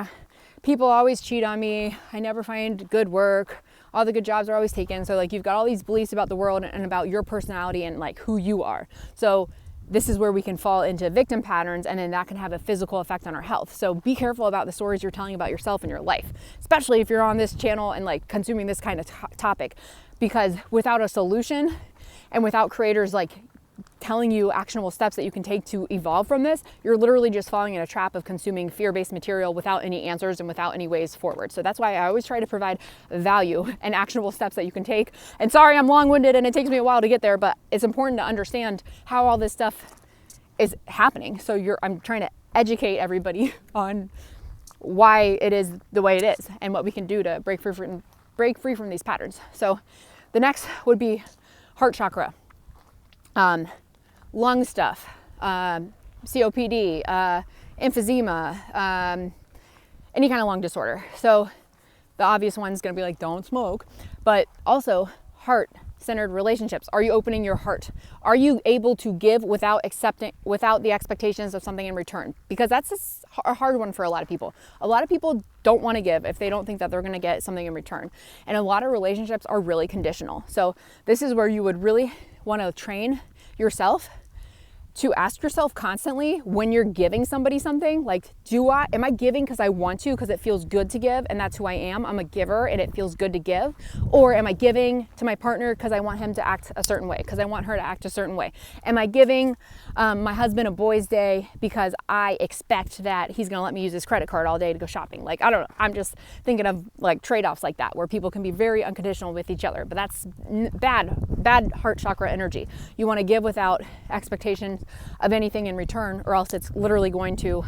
people always cheat on me, I never find good work, all the good jobs are always taken. So like you've got all these beliefs about the world and about your personality and like who you are. So this is where we can fall into victim patterns, and then that can have a physical effect on our health. So be careful about the stories you're telling about yourself and your life, especially if you're on this channel and like consuming this kind of topic, because without a solution and without creators like telling you actionable steps that you can take to evolve from this, you're literally just falling in a trap of consuming fear-based material without any answers and without any ways forward. So that's why I always try to provide value and actionable steps that you can take. And sorry, I'm long-winded and it takes me a while to get there, but it's important to understand how all this stuff is happening. So I'm trying to educate everybody on why it is the way it is and what we can do to break free from these patterns. So the next would be heart chakra. Lung stuff, COPD, emphysema, any kind of lung disorder. So the obvious one's going to be like, don't smoke, but also heart-centered relationships. Are you opening your heart? Are you able to give without the expectations of something in return? Because that's a hard one for a lot of people. A lot of people don't want to give if they don't think that they're going to get something in return. And a lot of relationships are really conditional. So this is where you would really want to train yourself to ask yourself constantly when you're giving somebody something, like, am I giving because I want to, because it feels good to give, and that's who I am? I'm a giver and it feels good to give. Or am I giving to my partner because I want him to act a certain way, because I want her to act a certain way? Am I giving my husband a boys' day because I expect that he's going to let me use his credit card all day to go shopping? Like, I don't know. I'm just thinking of like trade-offs like that, where people can be very unconditional with each other, but that's bad heart chakra energy. You want to give without expectations of anything in return, or else it's literally going to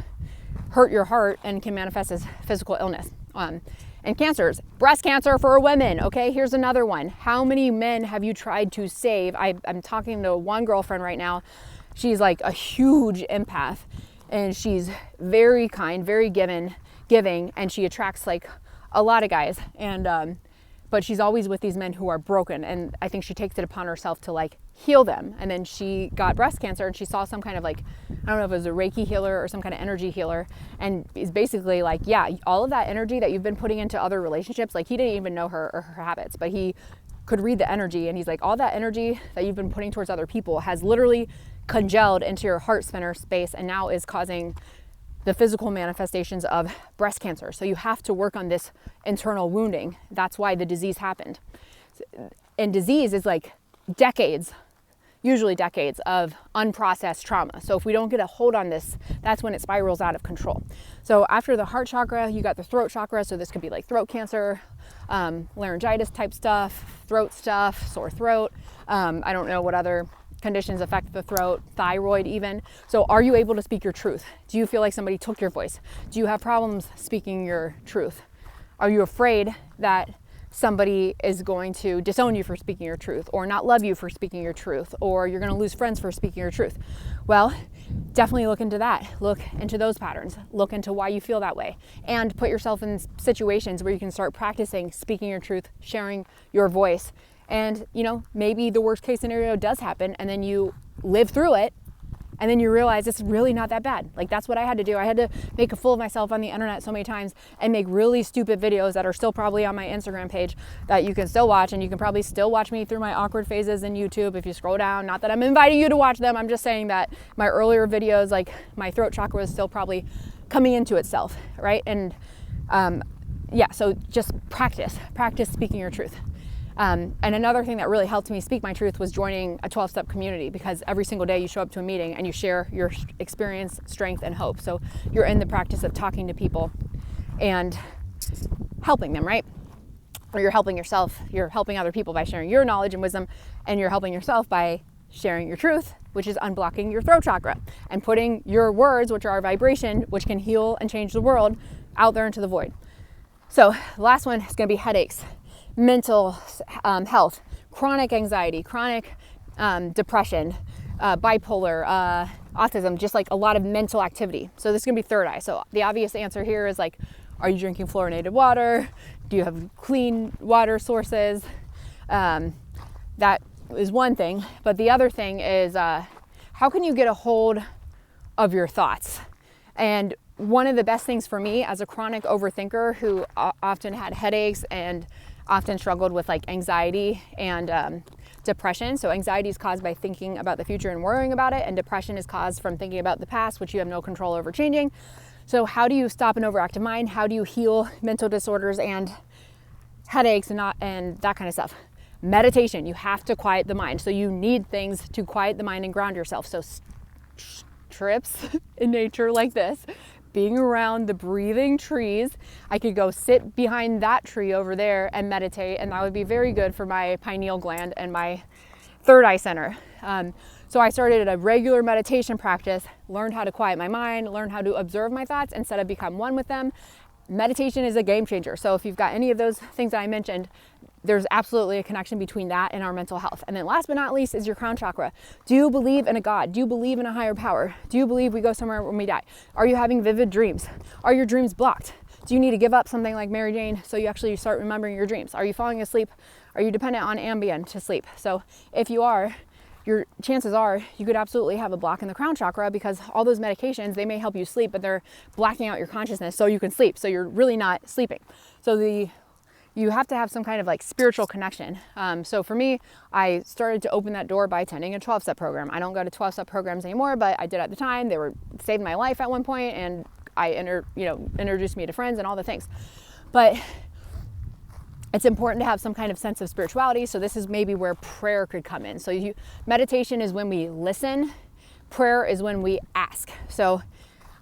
hurt your heart and can manifest as physical illness. And cancers, breast cancer for women. Okay, here's another one. How many men have you tried to save? I'm talking to one girlfriend right now. She's like a huge empath, and she's very kind, very giving, and she attracts like a lot of guys. And but she's always with these men who are broken, and I think she takes it upon herself to like heal them. And then she got breast cancer, and she saw some kind of like, I don't know if it was a Reiki healer or some kind of energy healer, and is basically like, yeah, all of that energy that you've been putting into other relationships, like he didn't even know her or her habits, but he could read the energy, and he's like, all that energy that you've been putting towards other people has literally congealed into your heart center space, and now is causing the physical manifestations of breast cancer. So you have to work on this internal wounding. That's why the disease happened. And disease is like decades usually decades of unprocessed trauma. So if we don't get a hold on this, that's when it spirals out of control. So after the heart chakra, you got the throat chakra. So this could be like throat cancer, laryngitis type stuff, throat stuff, sore throat. I don't know what other conditions affect the throat, thyroid even. So are you able to speak your truth? Do you feel like somebody took your voice? Do you have problems speaking your truth? Are you afraid that somebody is going to disown you for speaking your truth, or not love you for speaking your truth, or you're going to lose friends for speaking your truth? Well, definitely look into that. Look into those patterns. Look into why you feel that way, and put yourself in situations where you can start practicing speaking your truth, sharing your voice. And, you know, maybe the worst case scenario does happen, and then you live through it, and then you realize it's really not that bad. Like, that's what I had to do. I had to make a fool of myself on the internet so many times and make really stupid videos that are still probably on my Instagram page that you can still watch, and you can probably still watch me through my awkward phases in YouTube if you scroll down. Not that I'm inviting you to watch them. I'm just saying that my earlier videos, like my throat chakra, was still probably coming into itself, right? And yeah, so just practice speaking your truth. And another thing that really helped me speak my truth was joining a 12-step community, because every single day you show up to a meeting and you share your experience, strength, and hope. So you're in the practice of talking to people and helping them, right? Or you're helping yourself. You're helping other people by sharing your knowledge and wisdom, and you're helping yourself by sharing your truth, which is unblocking your throat chakra and putting your words, which are our vibration, which can heal and change the world, out there into the void. So the last one is going to be headaches, mental health, chronic anxiety, chronic depression, bipolar, autism, just like a lot of mental activity. So this is going to be third eye. So the obvious answer here is like, are you drinking fluorinated water? Do you have clean water sources? That is one thing. But the other thing is, how can you get a hold of your thoughts? And one of the best things for me as a chronic overthinker who often had headaches and often struggled with like anxiety and depression. So anxiety is caused by thinking about the future and worrying about it, and depression is caused from thinking about the past, which you have no control over changing. So how do you stop an overactive mind? How do you heal mental disorders and headaches and that kind of stuff? Meditation. You have to quiet the mind. So you need things to quiet the mind and ground yourself. So trips in nature like this, being around the breathing trees. I could go sit behind that tree over there and meditate, and that would be very good for my pineal gland and my third eye center. So I started a regular meditation practice, learned how to quiet my mind, learned how to observe my thoughts instead of become one with them. Meditation is a game changer. So if you've got any of those things that I mentioned, there's absolutely a connection between that and our mental health. And then last but not least is your crown chakra. Do you believe in a God? Do you believe in a higher power? Do you believe we go somewhere when we die? Are you having vivid dreams? Are your dreams blocked? Do you need to give up something like Mary Jane so you actually start remembering your dreams? Are you falling asleep? Are you dependent on Ambien to sleep? So if you are, your chances are you could absolutely have a block in the crown chakra, because all those medications, they may help you sleep, but they're blacking out your consciousness so you can sleep. So you're really not sleeping. So you have to have some kind of like spiritual connection. So for me, I started to open that door by attending a 12-step program. I don't go to 12-step programs anymore, but I did at the time. They were saved my life at one point, and introduced me to friends and all the things. But it's important to have some kind of sense of spirituality. So this is maybe where prayer could come in. So meditation is when we listen. Prayer is when we ask. So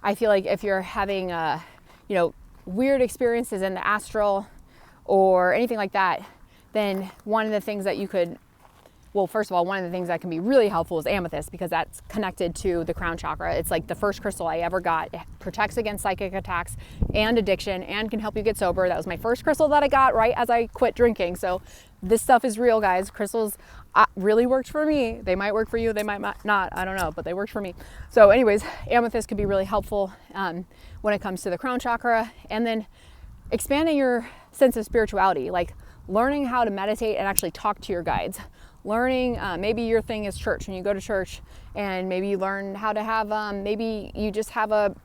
I feel like if you're having weird experiences in the astral or anything like that, then one of the things that you could, first of all, one of the things that can be really helpful is amethyst, because that's connected to the crown chakra. It's like the first crystal I ever got. It protects against psychic attacks and addiction and can help you get sober. That was my first crystal that I got right as I quit drinking. So this stuff is real, guys. Crystals really worked for me. They might work for you. They might not. I don't know, but they worked for me. So anyways, amethyst could be really helpful when it comes to the crown chakra. And then expanding your sense of spirituality, like learning how to meditate and actually talk to your guides. Learning, maybe your thing is church and you go to church, and maybe you learn how to have, maybe you just have a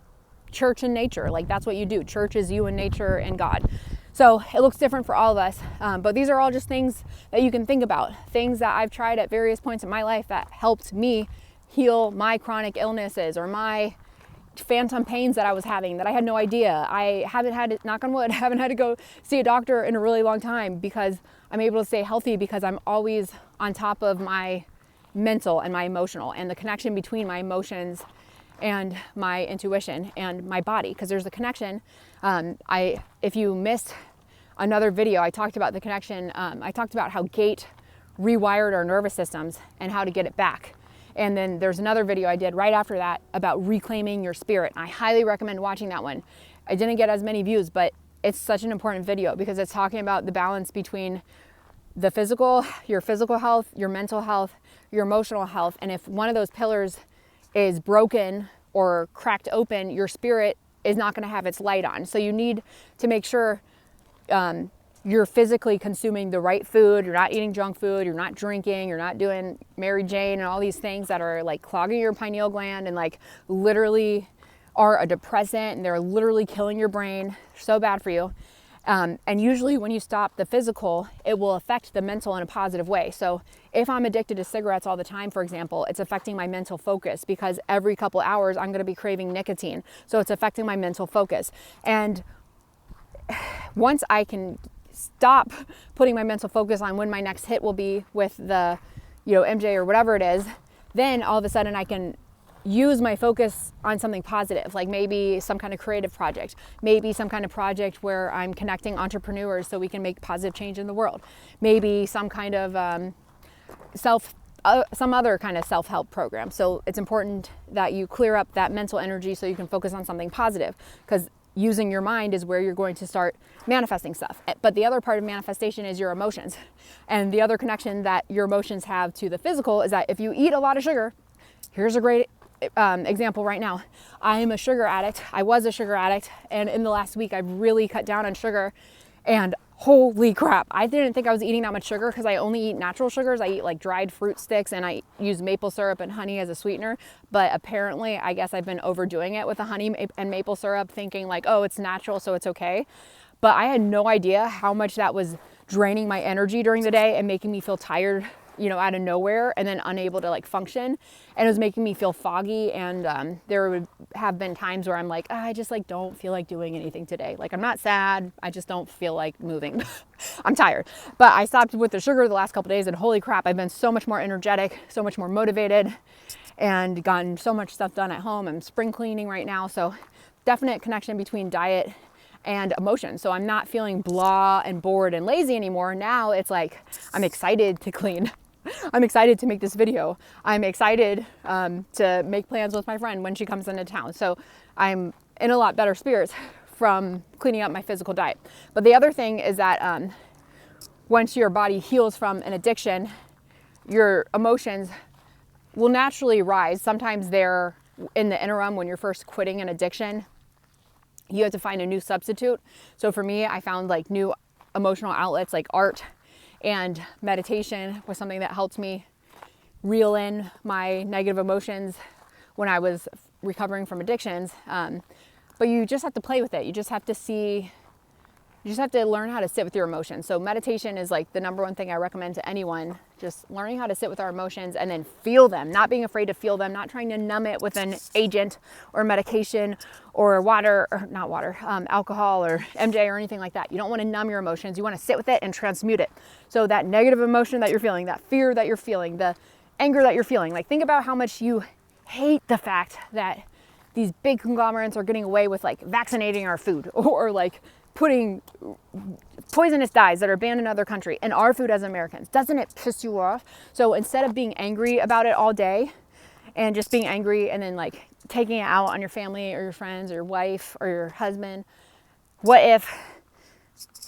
church in nature. Like that's what you do. Church is you and nature and God. So it looks different for all of us. But these are all just things that you can think about. Things that I've tried at various points in my life that helped me heal my chronic illnesses or my phantom pains that I was having that I had no idea. I haven't had, knock on wood, haven't had to go see a doctor in a really long time, because I'm able to stay healthy because I'm always on top of my mental and my emotional, and the connection between my emotions and my intuition and my body, because there's a connection. If you missed another video, I talked about the connection. I talked about how gait rewired our nervous systems and how to get it back. And then there's another video I did right after that about reclaiming your spirit. I highly recommend watching that one. I didn't get as many views, but it's such an important video because it's talking about the balance between the physical, your physical health, your mental health, your emotional health. And if one of those pillars is broken or cracked open, your spirit is not going to have its light on. So you need to make sure you're physically consuming the right food, you're not eating junk food, you're not drinking, you're not doing Mary Jane and all these things that are like clogging your pineal gland and like literally are a depressant, and they're literally killing your brain. So bad for you. And usually when you stop the physical, it will affect the mental in a positive way. So if I'm addicted to cigarettes all the time, for example, it's affecting my mental focus because every couple hours I'm going to be craving nicotine. So it's affecting my mental focus. And once I can stop putting my mental focus on when my next hit will be with the, MJ or whatever it is, then all of a sudden I can use my focus on something positive, like maybe some kind of creative project, maybe some kind of project where I'm connecting entrepreneurs so we can make positive change in the world, maybe some kind of some other kind of self-help program. So it's important that you clear up that mental energy so you can focus on something positive, because using your mind is where you're going to start manifesting stuff. But the other part of manifestation is your emotions. And the other connection that your emotions have to the physical is that if you eat a lot of sugar, here's a great example right now. I am a sugar addict. I was a sugar addict. And in the last week, I've really cut down on sugar. And holy crap, I didn't think I was eating that much sugar because I only eat natural sugars. I eat like dried fruit sticks and I use maple syrup and honey as a sweetener. But apparently, I guess I've been overdoing it with the honey and maple syrup, thinking like, oh, it's natural, so it's okay. But I had no idea how much that was draining my energy during the day and making me feel tired, out of nowhere, and then unable to like function. And it was making me feel foggy. And there would have been times where I'm like, I just like don't feel like doing anything today. Like I'm not sad, I just don't feel like moving. I'm tired. But I stopped with the sugar the last couple of days, and holy crap, I've been so much more energetic, so much more motivated, and gotten so much stuff done at home. I'm spring cleaning right now. So definite connection between diet and emotion. So I'm not feeling blah and bored and lazy anymore. Now it's like I'm excited to clean. I'm excited to make this video. I'm excited to make plans with my friend when she comes into town. So I'm in a lot better spirits from cleaning up my physical diet. But the other thing is that once your body heals from an addiction, your emotions will naturally rise. Sometimes they're in the interim when you're first quitting an addiction. You have to find a new substitute. So for me, I found like new emotional outlets like art and meditation was something that helped me reel in my negative emotions when I was recovering from addictions. But you just have to play with it. You just have to learn how to sit with your emotions. So meditation is like the number one thing I recommend to anyone, just learning how to sit with our emotions and then feel them, not being afraid to feel them, not trying to numb it with an agent or medication or alcohol or MJ or anything like that. You don't want to numb your emotions. You want to sit with it and transmute it. So that negative emotion that you're feeling, that fear that you're feeling, the anger that you're feeling, like think about how much you hate the fact that these big conglomerates are getting away with like vaccinating our food or like putting poisonous dyes that are banned in other countries in our food as Americans. Doesn't it piss you off? So instead of being angry about it all day and just being angry and then like taking it out on your family or your friends or your wife or your husband, what if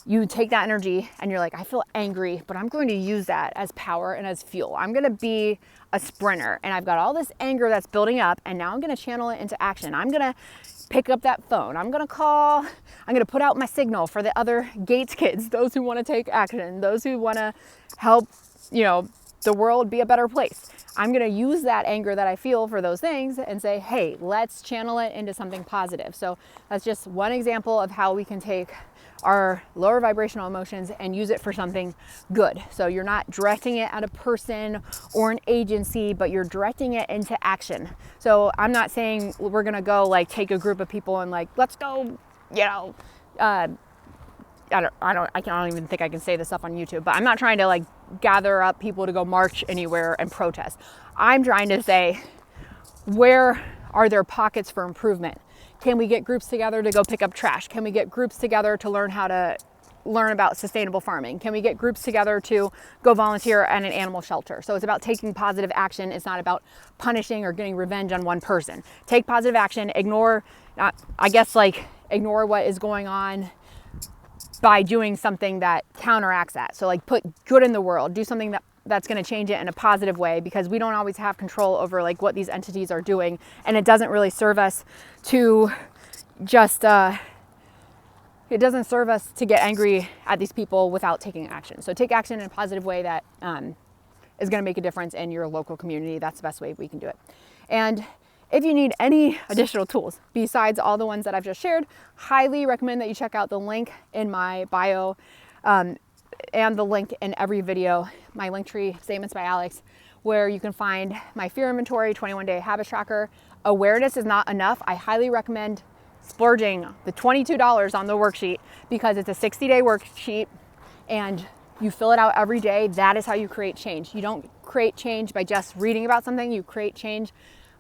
you take that energy and you're like, I feel angry, but I'm going to use that as power and as fuel. I'm going to be a sprinter, and I've got all this anger that's building up, and now I'm going to channel it into action. I'm going to pick up that phone. I'm going to call. I'm going to put out my signal for the other Gates kids, those who want to take action, those who want to help, the world be a better place. I'm going to use that anger that I feel for those things and say, hey, let's channel it into something positive. So that's just one example of how we can take our lower vibrational emotions and use it for something good. So you're not directing it at a person or an agency, but you're directing it into action. So I'm not saying we're going to go like take a group of people and like, let's go, I don't even think I can say this stuff on YouTube, but I'm not trying to like gather up people to go march anywhere and protest. I'm trying to say, where are there pockets for improvement? Can we get groups together to go pick up trash? Can we get groups together to learn about sustainable farming? Can we get groups together to go volunteer at an animal shelter? So it's about taking positive action. It's not about punishing or getting revenge on one person. Take positive action, ignore what is going on by doing something that counteracts that. So like put good in the world, do something that's going to change it in a positive way, because we don't always have control over like what these entities are doing, and it doesn't really serve us to just it doesn't serve us to get angry at these people without taking action. So take action in a positive way that is going to make a difference in your local community. That's the best way we can do it. And if you need any additional tools besides all the ones that I've just shared, highly recommend that you check out the link in my bio and the link in every video, my Linktree, Statements by Alex, where you can find my fear inventory, 21-day habit tracker. Awareness is not enough. I highly recommend splurging the $22 on the worksheet, because it's a 60-day worksheet and you fill it out every day. That is how you create change. You don't create change by just reading about something. You create change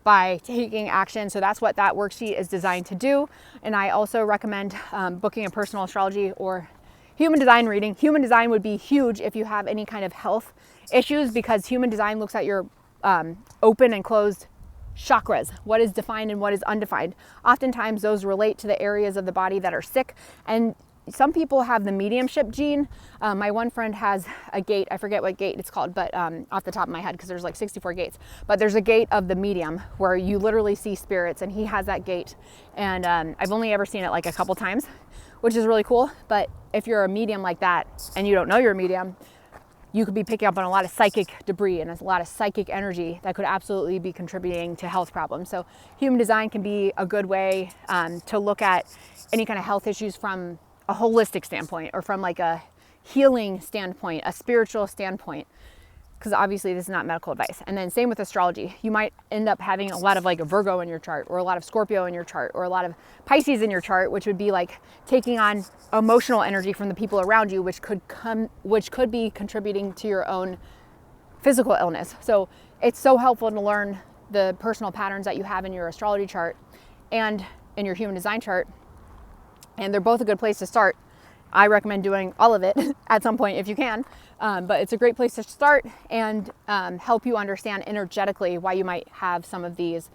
by taking action. So that's what that worksheet is designed to do. And I also recommend booking a personal astrology or human design reading. Human design would be huge if you have any kind of health issues, because human design looks at your open and closed chakras, what is defined and what is undefined. Oftentimes those relate to the areas of the body that are sick, and some people have the mediumship gene. My one friend has a gate, I forget what gate it's called, but off the top of my head, because there's like 64 gates, but there's a gate of the medium where you literally see spirits, and he has that gate. And I've only ever seen it like a couple times, which is really cool. But if you're a medium like that and you don't know you're a medium, you could be picking up on a lot of psychic debris and a lot of psychic energy that could absolutely be contributing to health problems. So human design can be a good way to look at any kind of health issues from a holistic standpoint, or from like a healing standpoint, a spiritual standpoint, because obviously this is not medical advice. And then same with astrology. You might end up having a lot of like a Virgo in your chart, or a lot of Scorpio in your chart, or a lot of Pisces in your chart, which would be like taking on emotional energy from the people around you, which could be contributing to your own physical illness. So it's so helpful to learn the personal patterns that you have in your astrology chart and in your human design chart. And they're both a good place to start. I recommend doing all of it at some point if you can, but it's a great place to start and help you understand energetically why you might have some of these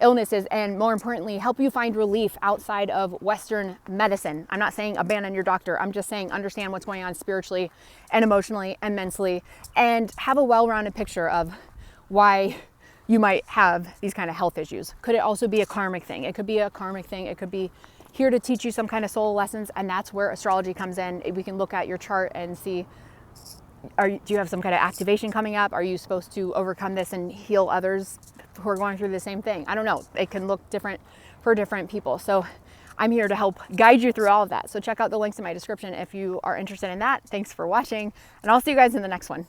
illnesses, and more importantly, help you find relief outside of Western medicine. I'm not saying abandon your doctor. I'm just saying understand what's going on spiritually and emotionally and mentally, and have a well-rounded picture of why you might have these kind of health issues. Could it also be a karmic thing? It could be a karmic thing. It could be here to teach you some kind of soul lessons, and that's where astrology comes in. We can look at your chart and see, do you have some kind of activation coming up? Are you supposed to overcome this and heal others who are going through the same thing? I don't know. It can look different for different people. So I'm here to help guide you through all of that. So check out the links in my description if you are interested in that. Thanks for watching, and I'll see you guys in the next one.